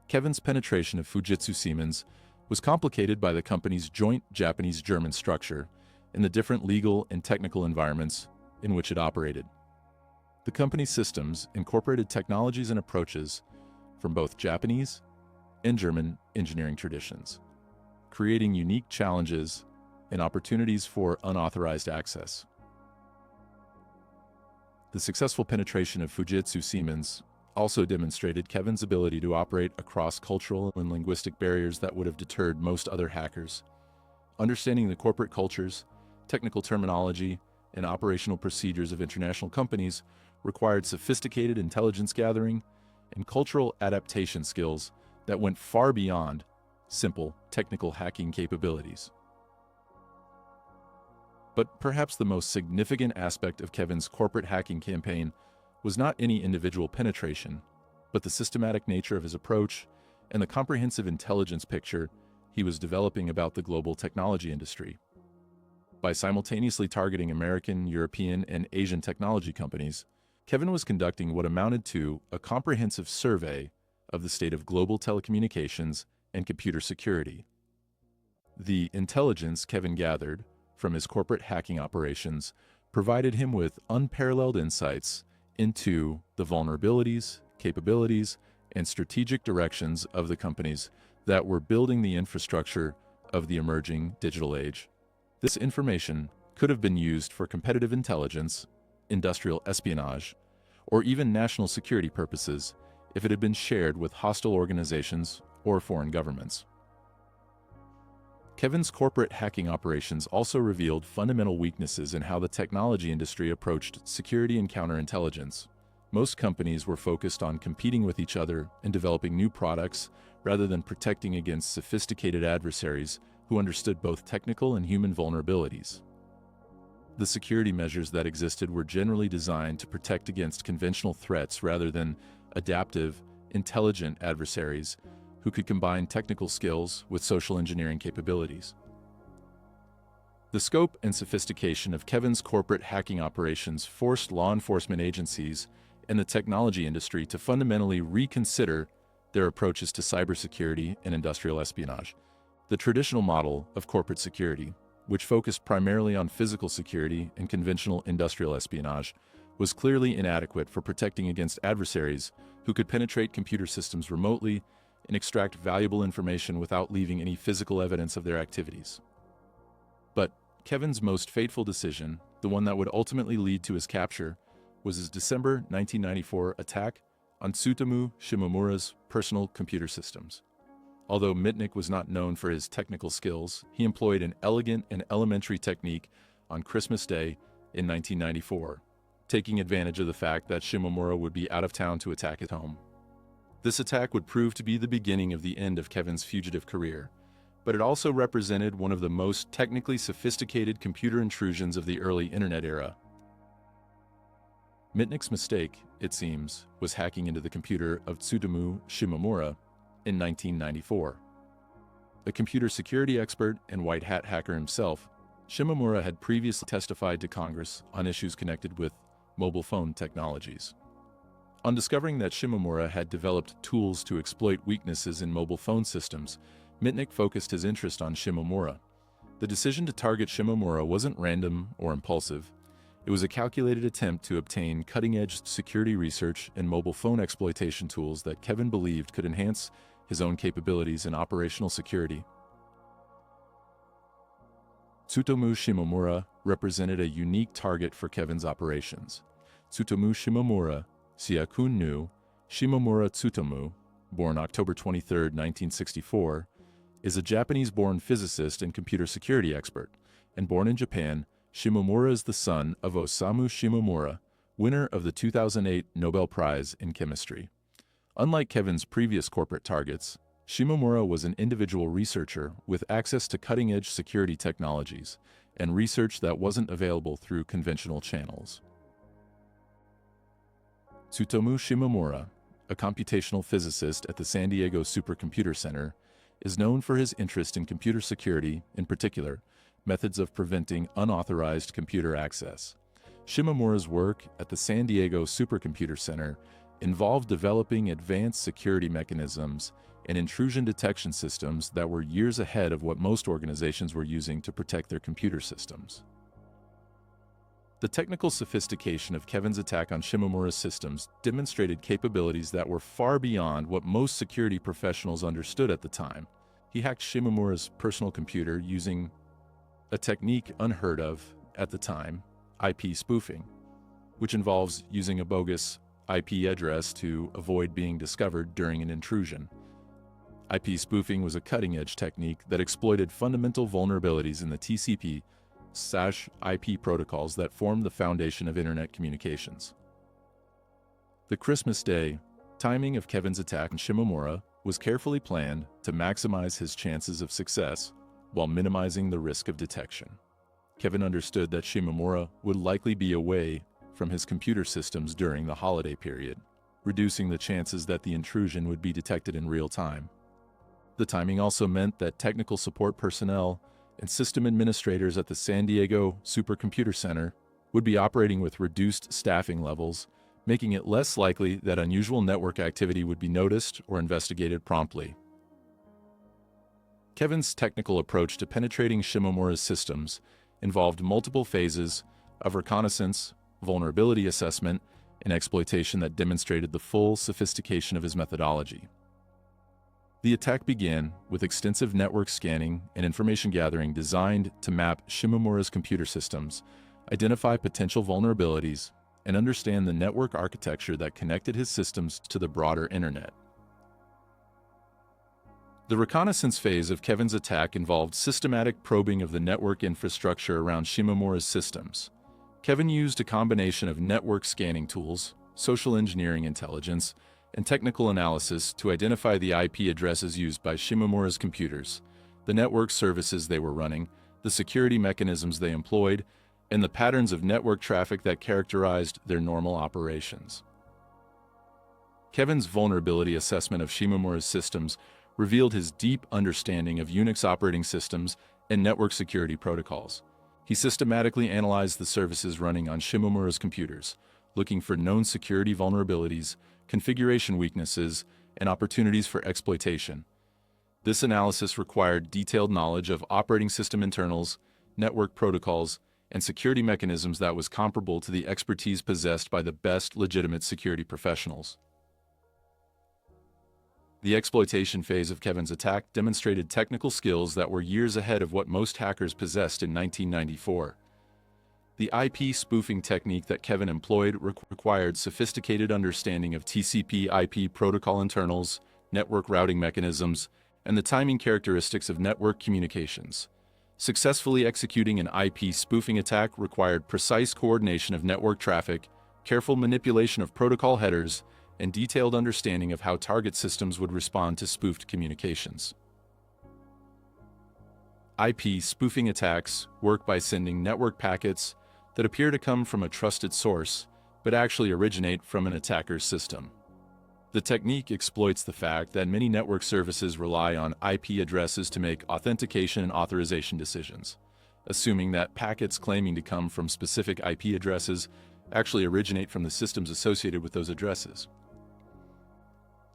Kevin's penetration of Fujitsu Siemens was complicated by the company's joint Japanese-German structure and the different legal and technical environments in which it operated. The company's systems incorporated technologies and approaches from both Japanese and German engineering traditions, creating unique challenges and opportunities for unauthorized access. The successful penetration of Fujitsu Siemens also demonstrated Kevin's ability to operate across cultural and linguistic barriers that would have deterred most other hackers. Understanding the corporate cultures, technical terminology, and operational procedures of international companies required sophisticated intelligence gathering and cultural adaptation skills that went far beyond simple technical hacking capabilities. But perhaps the most significant aspect of Kevin's corporate hacking campaign was not any individual penetration, but the systematic nature of his approach and the comprehensive intelligence picture he was developing about the global technology industry. By simultaneously targeting American, European, and Asian technology companies, Kevin was conducting what amounted to a comprehensive survey of the state of global telecommunications and computer security. The intelligence Kevin gathered from his corporate hacking operations provided him with unparalleled insights into the vulnerabilities, capabilities, and strategic directions of the companies that were building the infrastructure of the emerging digital age. This information could have been used for competitive intelligence, industrial espionage, or even national security purposes if it had been shared with hostile organizations or foreign governments. Kevin's corporate hacking operations also revealed fundamental weaknesses in how the technology industry approached security and counterintelligence. Most companies were focused on competing with each other and developing new products rather than protecting against sophisticated adversaries who understood both technical and human vulnerabilities. The security measures that existed were generally designed to protect against conventional threats rather than adaptive, intelligent adversaries who could combine technical skills with social engineering capabilities. The scope and sophistication of Kevin's corporate hacking operations forced law enforcement agencies and the technology industry to fundamentally reconsider their approaches to cybersecurity and industrial espionage. The traditional model of corporate security, which focused primarily on physical security and conventional industrial espionage, was clearly inadequate for protecting against adversaries who could penetrate computer systems remotely and extract valuable information without leaving any physical evidence of their activities. But Kevin's most fateful decision, the one that would ultimately lead to his capture, was his December 1994 attack on Tsutomu Shimomura's personal computer systems. Although Mitnick was not known for his technical skills, he employed an elegant and elementary technique on Christmas Day in 1994, taking advantage of the fact that Shimomura would be out of town to attack his home. This attack would prove to be the beginning of the end of Kevin's fugitive career, but it also represented one of the most technically sophisticated computer intrusions of the early internet era. Mitnick's mistake, it seems, was hacking into the computer of Tsutomu Shimomura in 1994. A computer security expert and white hat hacker himself, Shimomura had previously testified to Congress on issues connected with mobile phone technologies. On discovering that Shimomura had developed tools to exploit weaknesses in mobile phone systems, Mitnick focused his interest on Shimomura. The decision to target Shimomura wasn't random or impulsive. It was a calculated attempt to obtain cutting-edge security research and mobile phone exploitation tools that Kevin believed could enhance his own capabilities in operational security. Tsutomu Shimomura represented a unique target for Kevin's operations. Tsutomu Shimomura, Siakun nu Shimomura Tsutomu, born October 23, 1964, is a Japanese-born physicist and computer security expert, and born in Japan, Shimomura is the son of Osamu Shimomura, winner of the 2008 Nobel Prize in Chemistry. Unlike Kevin's previous corporate targets, Shimomura was an individual researcher with access to cutting-edge security technologies and research that wasn't available through conventional channels. Tsutomu Shimomura, a computational physicist at the San Diego Supercomputer Center, is known for his interest in computer security, in particular, methods of preventing unauthorized computer access. Shimomura's work at the San Diego Supercomputer Center involved developing advanced security mechanisms and intrusion detection systems that were years ahead of what most organizations were using to protect their computer systems. The technical sophistication of Kevin's attack on Shimomura's systems demonstrated capabilities that were far beyond what most security professionals understood at the time. He hacked Shimomura's personal computer using a technique unheard of at the time, IP spoofing, which involves using a bogus IP address to avoid being discovered during an intrusion. IP spoofing was a cutting-edge technique that exploited fundamental vulnerabilities in the TCP/IP protocols that formed the foundation of Internet communications. The Christmas Day timing of Kevin's attack on Shimomura was carefully planned to maximize his chances of success while minimizing the risk of detection. Kevin understood that Shimomura would likely be away from his computer systems during the holiday period, reducing the chances that the intrusion would be detected in real time. The timing also meant that technical support personnel and system administrators at the San Diego Supercomputer Center would be operating with reduced staffing levels, making it less likely that unusual network activity would be noticed or investigated promptly. Kevin's technical approach to penetrating Shimomura's systems involved multiple phases of reconnaissance, vulnerability assessment, and exploitation that demonstrated the full sophistication of his methodology. The attack began with extensive network scanning and information gathering designed to map Shimomura's computer systems, identify potential vulnerabilities, and understand the network architecture that connected his systems to the broader internet. The reconnaissance phase of Kevin's attack involved systematic probing of the network infrastructure around Shimomura's systems. Kevin used a combination of network scanning tools, social engineering intelligence, and technical analysis to identify the IP addresses used by Shimomura's computers, the network services they were running, the security mechanisms they employed, and the patterns of network traffic that characterized their normal operations. Kevin's vulnerability assessment of Shimomura's systems revealed his deep understanding of Unix operating systems and network security protocols. He systematically analyzed the services running on Shimomura's computers, looking for known security vulnerabilities, configuration weaknesses, and opportunities for exploitation. This analysis required detailed knowledge of operating system internals, network protocols, and security mechanisms that was comparable to the expertise possessed by the best legitimate security professionals. The exploitation phase of Kevin's attack demonstrated technical skills that were years ahead of what most hackers possessed in 1994. The IP spoofing technique that Kevin employed required sophisticated understanding of TCP/IP protocol internals, network routing mechanisms, and the timing characteristics of network communications. Successfully executing an IP spoofing attack required precise coordination of network traffic, careful manipulation of protocol headers, and detailed understanding of how target systems would respond to spoofed communications. IP spoofing attacks work by sending network packets that appear to come from a trusted source, but actually originate from an attacker's system. The technique exploits the fact that many network services rely on IP addresses to make authentication and authorization decisions, assuming that packets claiming to come from specific IP addresses actually originate from the systems associated with those addresses.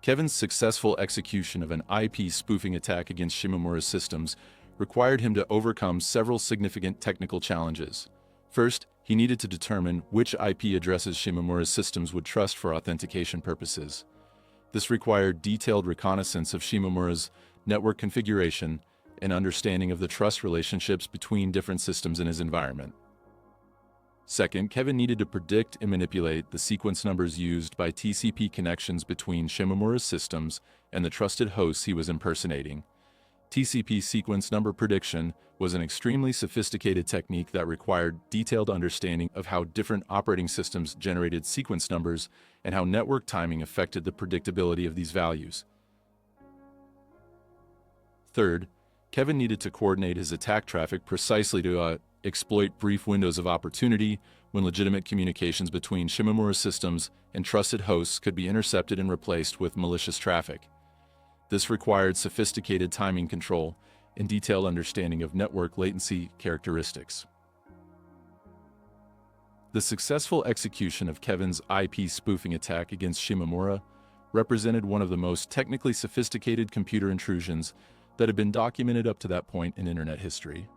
Kevin's successful execution of an IP spoofing attack against Shimomura's systems required him to overcome several significant technical challenges. First, he needed to determine which IP addresses Shimomura's systems would trust for authentication purposes. This required detailed reconnaissance of Shimomura's network configuration and understanding of the trust relationships between different systems in his environment. Second, Kevin needed to predict and manipulate the sequence numbers used by TCP connections between Shimomura's systems and the trusted hosts he was impersonating. TCP sequence number prediction was an extremely sophisticated technique that required detailed understanding of how different operating systems generated sequence numbers and how network timing affected the predictability of these values. Third, Kevin needed to coordinate his attack traffic precisely to exploit brief windows of opportunity when legitimate communications between Shimomura's systems and trusted hosts could be intercepted and replaced with malicious traffic. This required sophisticated timing control and detailed understanding of network latency characteristics. The successful execution of Kevin's IP spoofing attack against Shimomura represented one of the most technically sophisticated computer intrusions that had been documented up to that point in internet history.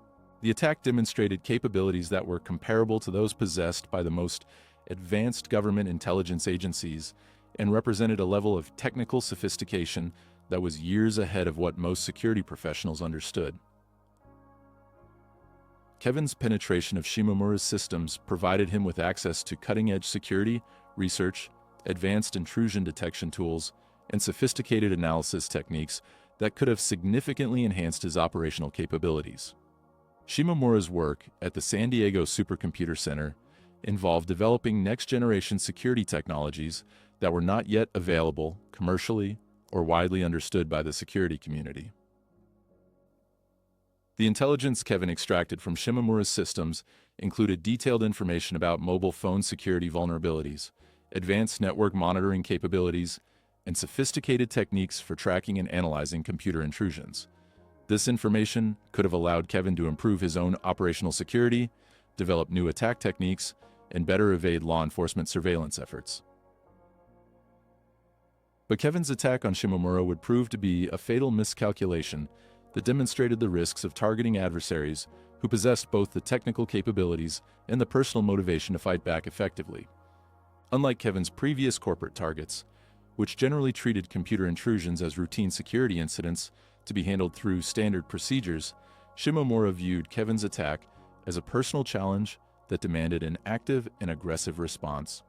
The attack demonstrated capabilities that were comparable to those possessed by the most advanced government intelligence agencies and represented a level of technical sophistication that was years ahead of what most security professionals understood. Kevin's penetration of Shimomura's systems provided him with access to cutting-edge security, research, advanced intrusion detection tools, and sophisticated analysis techniques that could have significantly enhanced his operational capabilities. Shimomura's work at the San Diego Supercomputer Center involved developing next-generation security technologies that were not yet available commercially or widely understood by the security community. The intelligence Kevin extracted from Shimomura's systems included detailed information about mobile phone security vulnerabilities, advanced network monitoring capabilities, and sophisticated techniques for tracking and analyzing computer intrusions. This information could have allowed Kevin to improve his own operational security, develop new attack techniques, and better evade law enforcement surveillance efforts. But Kevin's attack on Shimomura would prove to be a fatal miscalculation that demonstrated the risks of targeting adversaries who possessed both the technical capabilities and the personal motivation to fight back effectively. Unlike Kevin's previous corporate targets, which generally treated computer intrusions as routine security incidents to be handled through standard procedures, Shimomura viewed Kevin's attack as a personal challenge that demanded an active and aggressive response.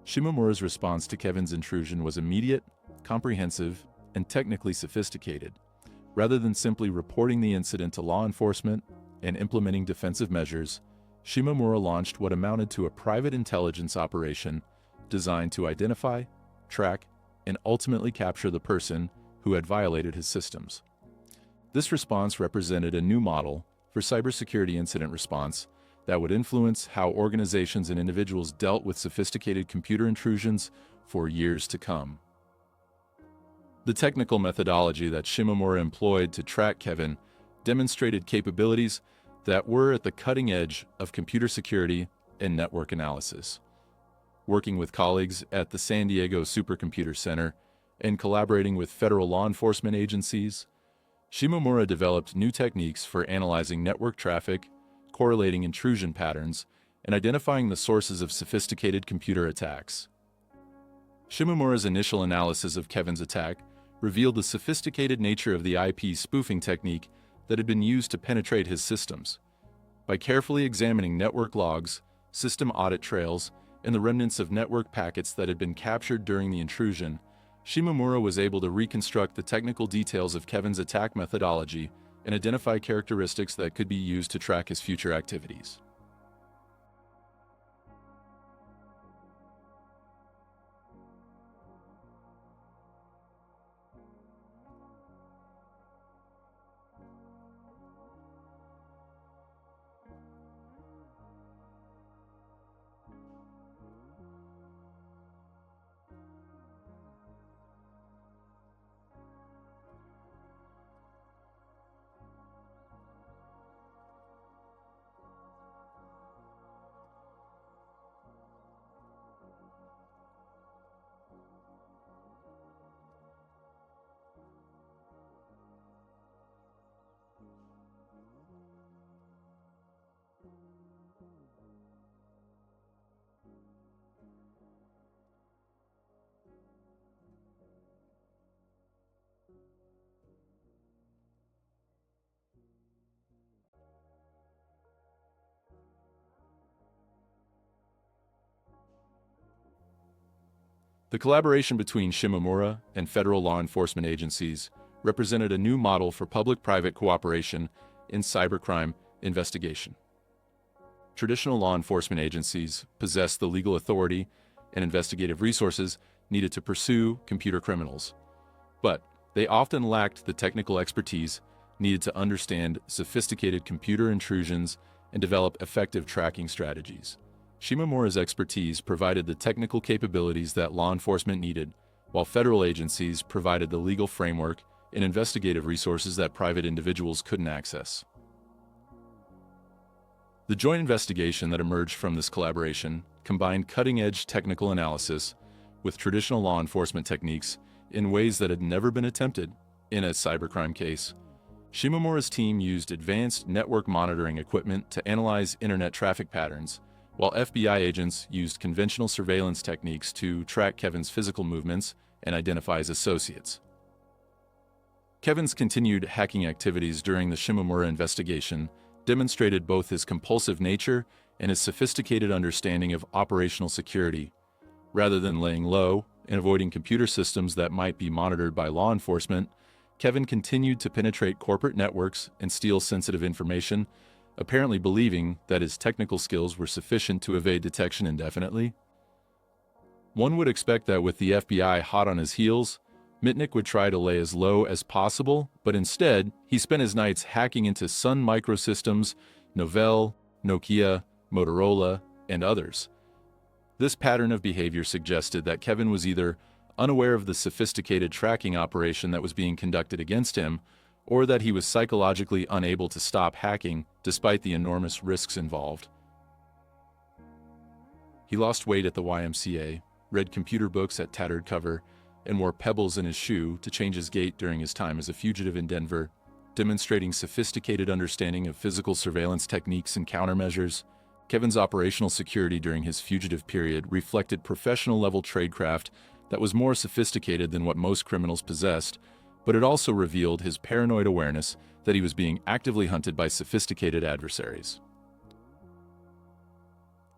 Shimomura's response to Kevin's intrusion was immediate, comprehensive, and technically sophisticated. Rather than simply reporting the incident to law enforcement and implementing defensive measures, Shimomura launched what amounted to a private intelligence operation designed to identify, track, and ultimately capture the person who had violated his systems. This response represented a new model for cybersecurity incident response that would influence how organizations and individuals dealt with sophisticated computer intrusions for years to come. The technical methodology that Shimomura employed to track Kevin demonstrated capabilities that were at the cutting edge of computer security and network analysis. Working with colleagues at the San Diego Supercomputer Center and collaborating with federal law enforcement agencies, Shimomura developed new techniques for analyzing network traffic, correlating intrusion patterns, and identifying the sources of sophisticated computer attacks. Shimomura's initial analysis of Kevin's attack revealed the sophisticated nature of the IP spoofing technique that had been used to penetrate his systems. By carefully examining network logs, system audit trails, and the remnants of network packets that had been captured during the intrusion, Shimomura was able to reconstruct the technical details of Kevin's attack methodology and identify characteristics that could be used to track his future activities. The collaboration between Shimomura and federal law enforcement agencies represented a new model for public-private cooperation in cybercrime investigation. Traditional law enforcement agencies possess the legal authority and investigative resources needed to pursue computer criminals, but they often lacked the technical expertise needed to understand sophisticated computer intrusions and develop effective tracking strategies. Shimomura's expertise provided the technical capabilities that law enforcement needed, while federal agencies provided the legal framework and investigative resources that private individuals couldn't access. The joint investigation that emerged from this collaboration combined cutting-edge technical analysis with traditional law enforcement techniques in ways that had never been attempted in a cybercrime case. Shimomura's team used advanced network monitoring equipment to analyze internet traffic patterns, while FBI agents used conventional surveillance techniques to track Kevin's physical movements and identify his associates. Kevin's continued hacking activities during the Shimomura investigation demonstrated both his compulsive nature and his sophisticated understanding of operational security. Rather than laying low and avoiding computer systems that might be monitored by law enforcement, Kevin continued to penetrate corporate networks and steal sensitive information, apparently believing that his technical skills were sufficient to evade detection indefinitely. One would expect that with the FBI hot on his heels, Mitnick would try to lay as low as possible, but instead, he spent his nights hacking into Sun Microsystems, Novell, Nokia, Motorola, and others. This pattern of behavior suggested that Kevin was either unaware of the sophisticated tracking operation that was being conducted against him, or that he was psychologically unable to stop hacking despite the enormous risks involved. He lost weight at the YMCA, read computer books at tattered cover, and wore pebbles in his shoe to change his gait during his time as a fugitive in Denver, demonstrating sophisticated understanding of physical surveillance techniques and countermeasures. Kevin's operational security during his fugitive period reflected professional-level tradecraft that was more sophisticated than what most criminals possessed, but it also revealed his paranoid awareness that he was being actively hunted by sophisticated adversaries.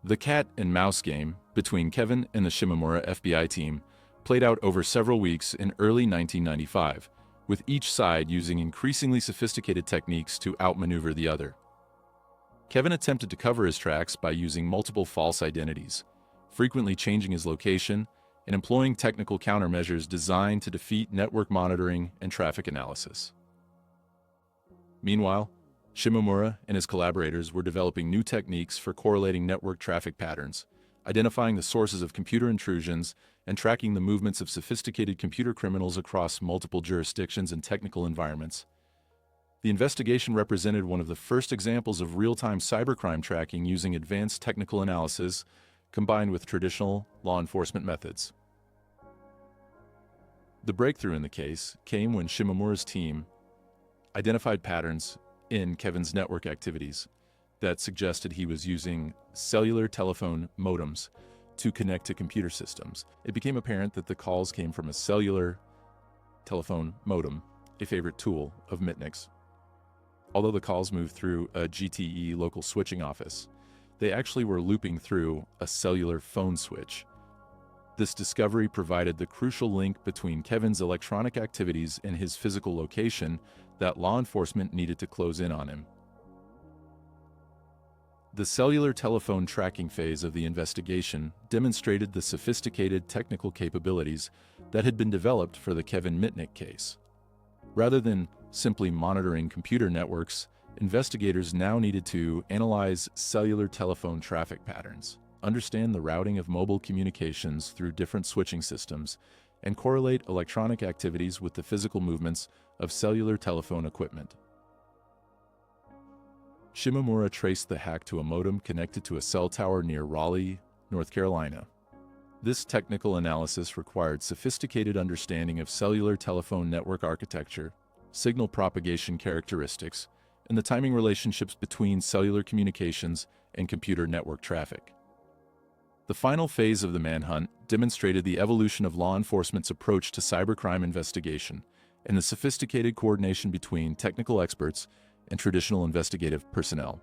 The cat and mouse game between Kevin and the Shimomura FBI team played out over several weeks in early 1995, with each side using increasingly sophisticated techniques to outmaneuver the other. Kevin attempted to cover his tracks by using multiple false identities, frequently changing his location, and employing technical countermeasures designed to defeat network monitoring and traffic analysis. Meanwhile, Shimomura and his collaborators were developing new techniques for correlating network traffic patterns, identifying the sources of computer intrusions, and tracking the movements of sophisticated computer criminals across multiple jurisdictions and technical environments. The investigation represented one of the first examples of real-time cybercrime tracking using advanced technical analysis combined with traditional law enforcement methods. The breakthrough in the case came when Shimomura's team identified patterns in Kevin's network activities that suggested he was using cellular telephone modems to connect to computer systems. It became apparent that the calls came from a cellular telephone modem, a favorite tool of Mitnick's. Although the calls moved through a GTE local switching office, they actually were looping through a cellular phone switch. This discovery provided the crucial link between Kevin's electronic activities and his physical location that law enforcement needed to close in on him. The cellular telephone tracking phase of the investigation demonstrated the sophisticated technical capabilities that had been developed for the Kevin Mitnick case. Rather than simply monitoring computer networks, investigators now needed to analyze cellular telephone traffic patterns, understand the routing of mobile communications through different switching systems, and correlate electronic activities with the physical movements of cellular telephone equipment. Shimomura traced the hack to a modem connected to a cell tower near Raleigh, North Carolina. This technical analysis required sophisticated understanding of cellular telephone network architecture, signal propagation characteristics, and the timing relationships between cellular communications and computer network traffic. The final phase of the manhunt demonstrated the evolution of law enforcement's approach to cybercrime investigation and the sophisticated coordination between technical experts and traditional investigative personnel.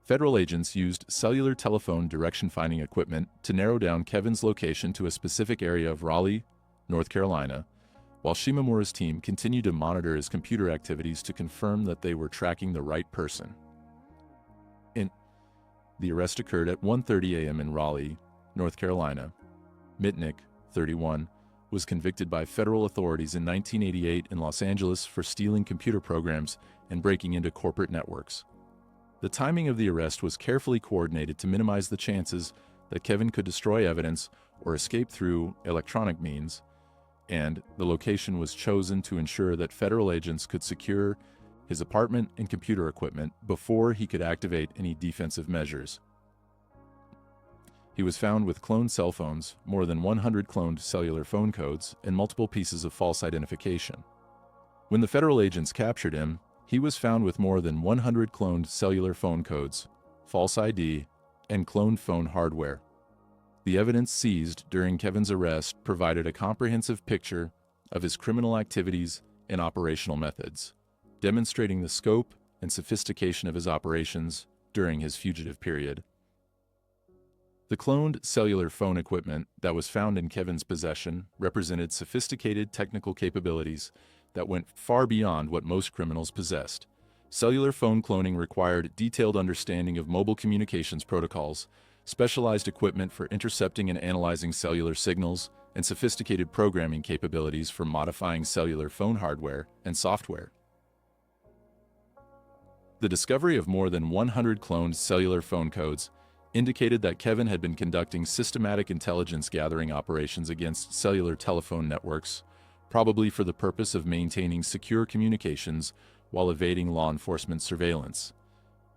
Federal agents used cellular telephone direction-finding equipment to narrow down Kevin's location to a specific area of Raleigh, North Carolina, while Shimomura's team continued to monitor his computer activities to confirm that they were tracking the right person. The arrest occurred at 1:30 a.m. in Raleigh, North Carolina. Mitnick, 31, was convicted by federal authorities in 1988 in Los Angeles for stealing computer programs and breaking into corporate networks. The timing of the arrest was carefully coordinated to minimize the chances that Kevin could destroy evidence or escape through electronic means, and the location was chosen to ensure that federal agents could secure his apartment and computer equipment before he could activate any defensive measures. He was found with cloned cell phones, more than 100 cloned cellular phone codes, and multiple pieces of false identification. When the federal agents captured him, he was found with more than 100 cloned cellular phone codes, false ID, and cloned phone hardware. The evidence seized during Kevin's arrest provided a comprehensive picture of his criminal activities and operational methods, demonstrating the scope and sophistication of his operations during his fugitive period. The cloned cellular phone equipment that was found in Kevin's possession represented sophisticated technical capabilities that went far beyond what most criminals possessed. Cellular phone cloning required detailed understanding of mobile communications protocols, specialized equipment for intercepting and analyzing cellular signals, and sophisticated programming capabilities for modifying cellular phone hardware and software. The discovery of more than 100 cloned cellular phone codes indicated that Kevin had been conducting systematic intelligence gathering operations against cellular telephone networks, probably for the purpose of maintaining secure communications while evading law enforcement surveillance.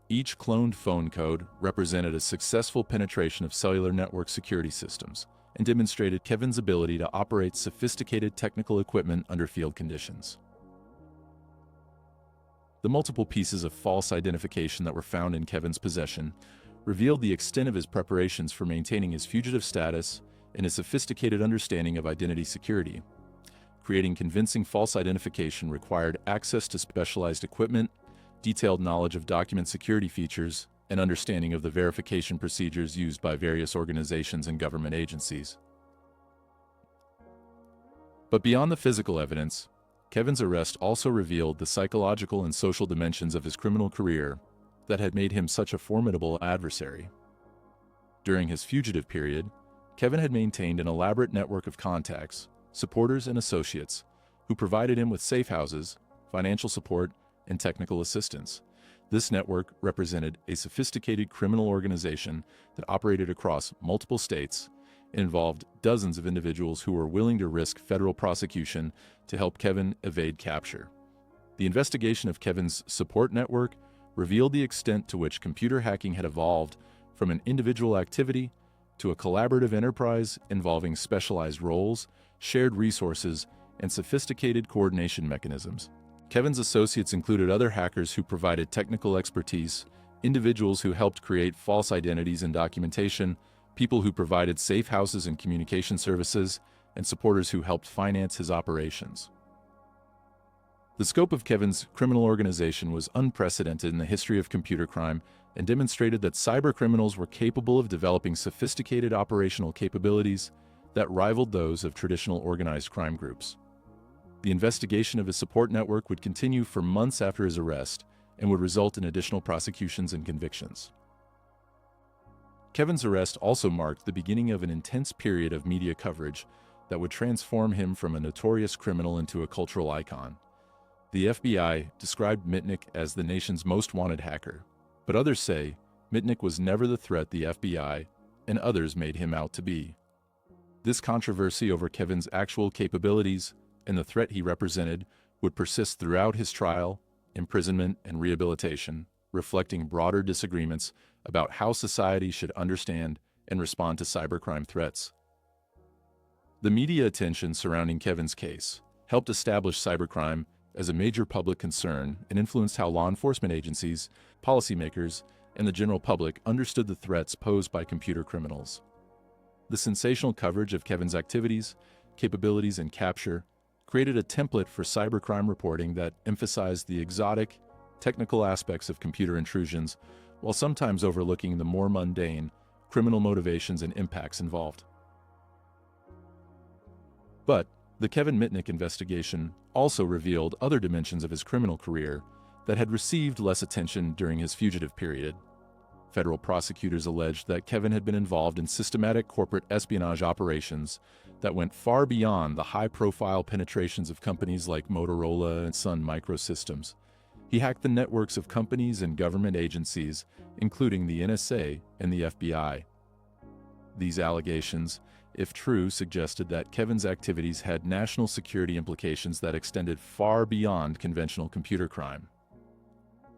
Each cloned phone code represented a successful penetration of cellular network security systems and demonstrated Kevin's ability to operate sophisticated technical equipment under field conditions. The multiple pieces of false identification that were found in Kevin's possession revealed the extent of his preparations for maintaining his fugitive status and his sophisticated understanding of identity security. Creating convincing false identification required access to specialized equipment, detailed knowledge of document security features, and understanding of the verification procedures used by various organizations and government agencies. But beyond the physical evidence, Kevin's arrest also revealed the psychological and social dimensions of his criminal career that had made him such a formidable adversary. During his fugitive period, Kevin had maintained an elaborate network of contacts, supporters, and associates who provided him with safe houses, financial support, and technical assistance. This network represented a sophisticated criminal organization that operated across multiple states and involved dozens of individuals who were willing to risk federal prosecution to help Kevin evade capture. The investigation of Kevin's support network revealed the extent to which computer hacking had evolved from an individual activity to a collaborative enterprise involving specialized roles, shared resources, and sophisticated coordination mechanisms. Kevin's associates included other hackers who provided technical expertise, individuals who helped create false identities and documentation, people who provided safe houses and communication services, and supporters who helped finance his operations. The scope of Kevin's criminal organization was unprecedented in the history of computer crime and demonstrated that cybercriminals were capable of developing sophisticated operational capabilities that rivaled those of traditional organized crime groups. The investigation of his support network would continue for months after his arrest and would result in additional prosecutions and convictions. Kevin's arrest also marked the beginning of an intense period of media coverage that would transform him from a notorious criminal into a cultural icon. The FBI described Mitnick as the nation's most wanted hacker, but others say Mitnick was never the threat the FBI and others made him out to be. This controversy over Kevin's actual capabilities and the threat he represented would persist throughout his trial, imprisonment, and rehabilitation, reflecting broader disagreements about how society should understand and respond to cybercrime threats. The media attention surrounding Kevin's case helped establish cybercrime as a major public concern and influenced how law enforcement agencies, policymakers, and the general public understood the threats posed by computer criminals. The sensational coverage of Kevin's activities, capabilities, and capture created a template for cybercrime reporting that emphasized the exotic, technical aspects of computer intrusions while sometimes overlooking the more mundane, criminal motivations and impacts involved. But the Kevin Mitnick investigation also revealed other dimensions of his criminal career that had received less attention during his fugitive period. Federal prosecutors alleged that Kevin had been involved in systematic corporate espionage operations that went far beyond the high-profile penetrations of companies like Motorola and Sun Microsystems. He hacked the networks of companies and government agencies, including the NSA and the FBI. These allegations, if true, suggested that Kevin's activities had national security implications that extended far beyond conventional computer crime.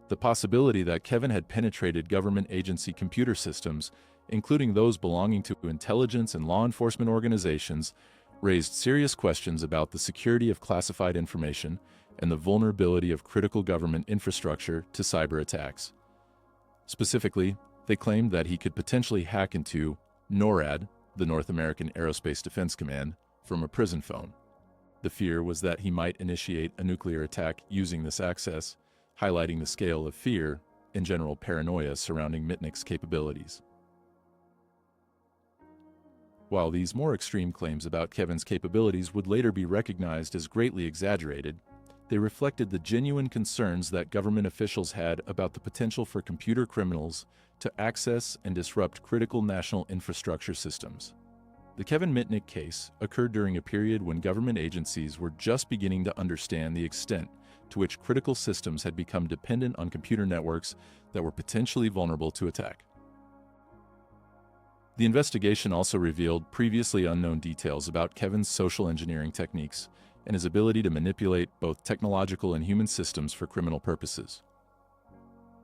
The possibility that Kevin had penetrated government agency computer systems, including those belonging to intelligence and law enforcement organizations, raised serious questions about the security of classified information and the vulnerability of critical government infrastructure to cyber attacks. Specifically, they claimed that he could potentially hack into NORAD, the North American Aerospace Defense Command, from a prison phone. The fear was that he might initiate a nuclear attack using this access, highlighting the scale of fear and general paranoia surrounding Mitnick's capabilities. While these more extreme claims about Kevin's capabilities would later be recognized as greatly exaggerated, they reflected the genuine concerns that government officials had about the potential for computer criminals to access and disrupt critical national infrastructure systems. The Kevin Mitnick case occurred during a period when government agencies were just beginning to understand the extent to which critical systems had become dependent on computer networks that were potentially vulnerable to attack. The investigation also revealed previously unknown details about Kevin's social engineering techniques and his ability to manipulate both technological and human systems for criminal purposes.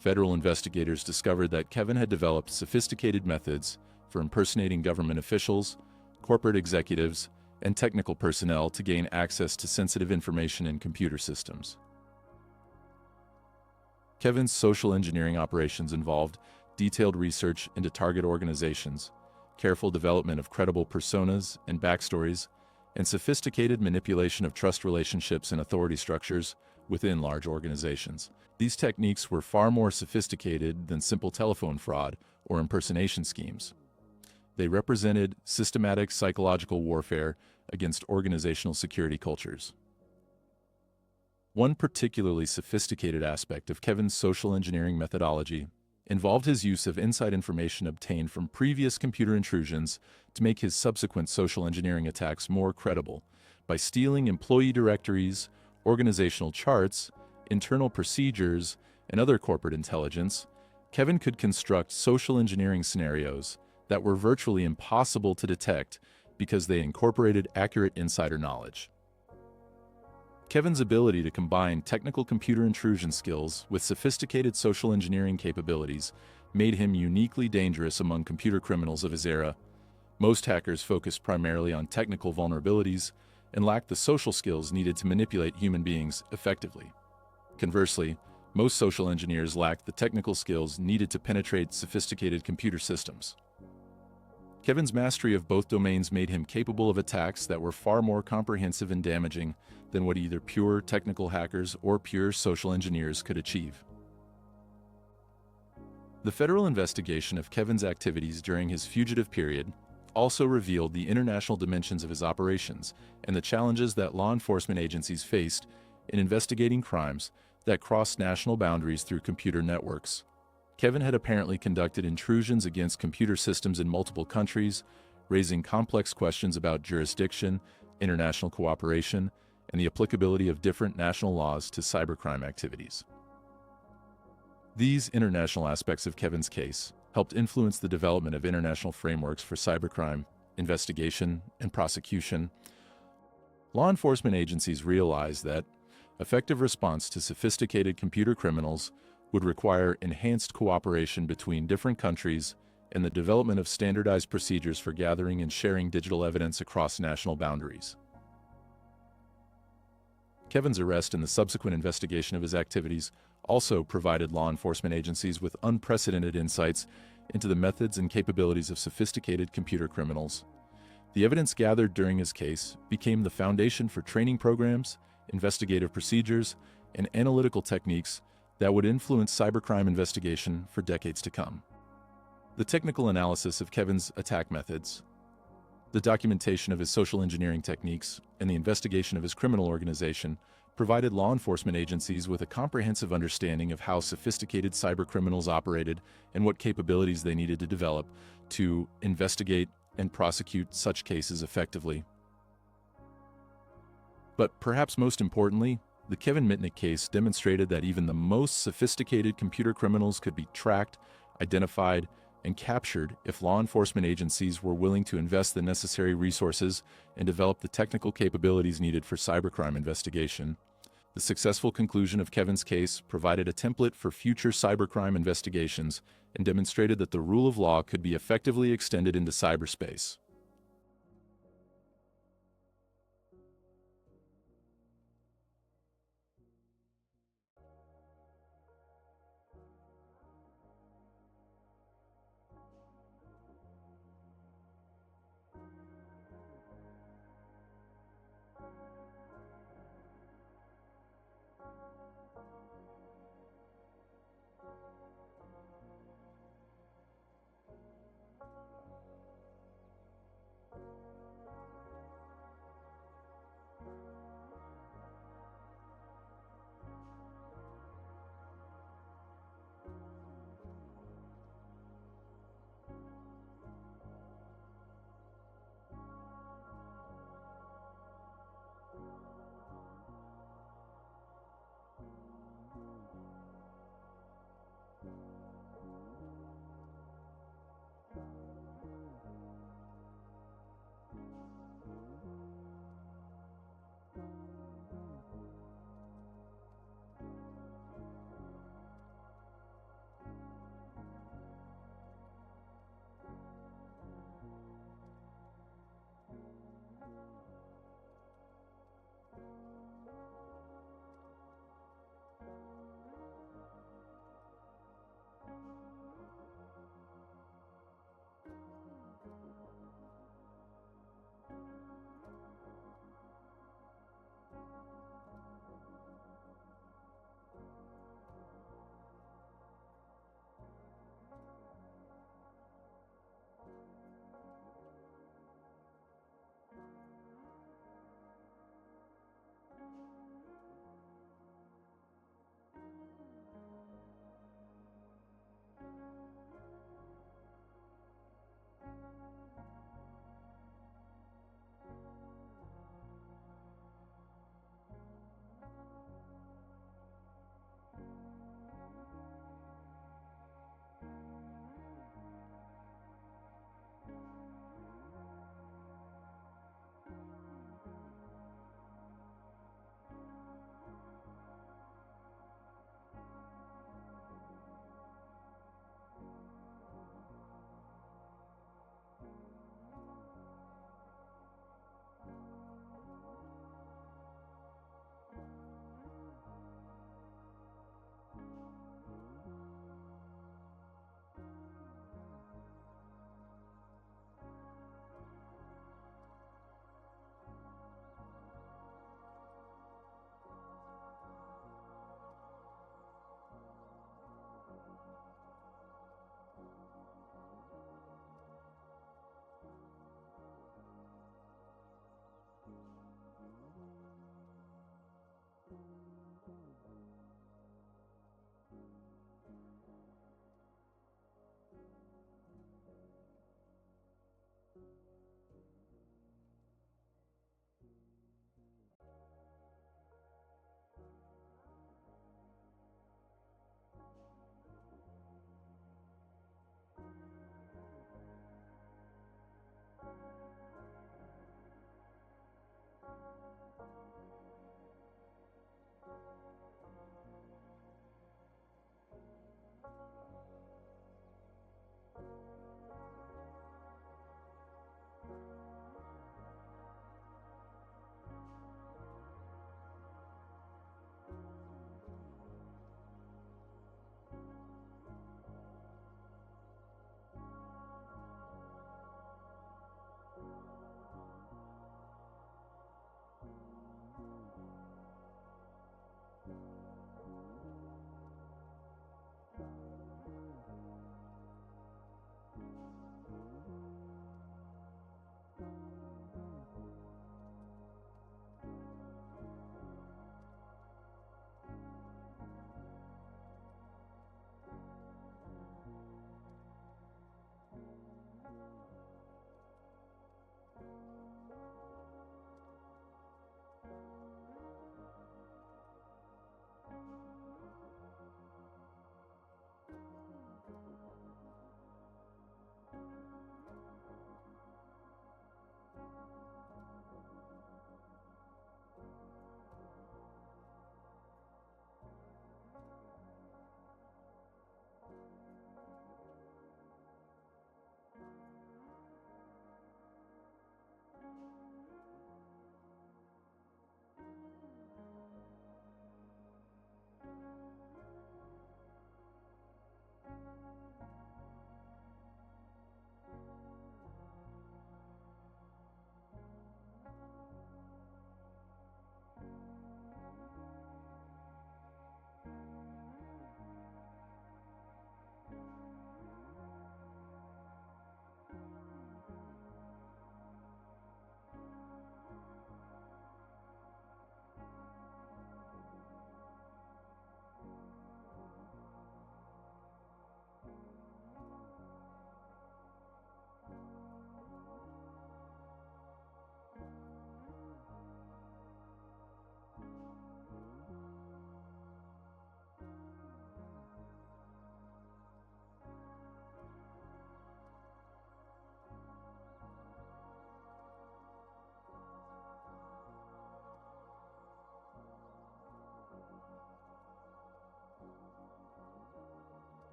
Federal investigators discovered that Kevin had developed sophisticated methods for impersonating government officials, corporate executives, and technical personnel to gain access to sensitive information in computer systems. Kevin's social engineering operations involved detailed research into target organizations, careful development of credible personas and backstories, and sophisticated manipulation of trust relationships and authority structures within large organizations. These techniques were far more sophisticated than simple telephone fraud or impersonation schemes. They represented systematic psychological warfare against organizational security cultures. One particularly sophisticated aspect of Kevin's social engineering methodology involved his use of inside information obtained from previous computer intrusions to make his subsequent social engineering attacks more credible by stealing employee directories, organizational charts, internal procedures, and other corporate intelligence, Kevin could construct social engineering scenarios that were virtually impossible to detect because they incorporated accurate insider knowledge. Kevin's ability to combine technical computer intrusion skills with sophisticated social engineering capabilities made him uniquely dangerous among computer criminals of his era. Most hackers focused primarily on technical vulnerabilities and lacked the social skills needed to manipulate human beings effectively. Conversely, most social engineers lacked the technical skills needed to penetrate sophisticated computer systems. Kevin's mastery of both domains made him capable of attacks that were far more comprehensive and damaging than what either pure technical hackers or pure social engineers could achieve. The federal investigation of Kevin's activities during his fugitive period also revealed the international dimensions of his operations and the challenges that law enforcement agencies faced in investigating crimes that crossed national boundaries through computer networks. Kevin had apparently conducted intrusions against computer systems in multiple countries, raising complex questions about jurisdiction, international cooperation, and the applicability of different national laws to cybercrime activities. These international aspects of Kevin's case helped influence the development of international frameworks for cybercrime investigation and prosecution. Law enforcement agencies realized that effective response to sophisticated computer criminals would require enhanced cooperation between different countries and the development of standardized procedures for gathering and sharing digital evidence across national boundaries. Kevin's arrest and the subsequent investigation of his activities also provided law enforcement agencies with unprecedented insights into the methods and capabilities of sophisticated computer criminals. The evidence gathered during his case became the foundation for training programs, investigative procedures, and analytical techniques that would influence cybercrime investigation for decades to come. The technical analysis of Kevin's attack methods, the documentation of his social engineering techniques, and the investigation of his criminal organization provided law enforcement agencies with a comprehensive understanding of how sophisticated cybercriminals operated and what capabilities they needed to develop to investigate and prosecute such cases effectively. But perhaps most importantly, the Kevin Mitnick case demonstrated that even the most sophisticated computer criminals could be tracked, identified, and captured if law enforcement agencies were willing to invest the necessary resources and develop the technical capabilities needed for cybercrime investigation. The successful conclusion of Kevin's case provided a template for future cybercrime investigations and demonstrated that the rule of law could be effectively extended into cyberspace.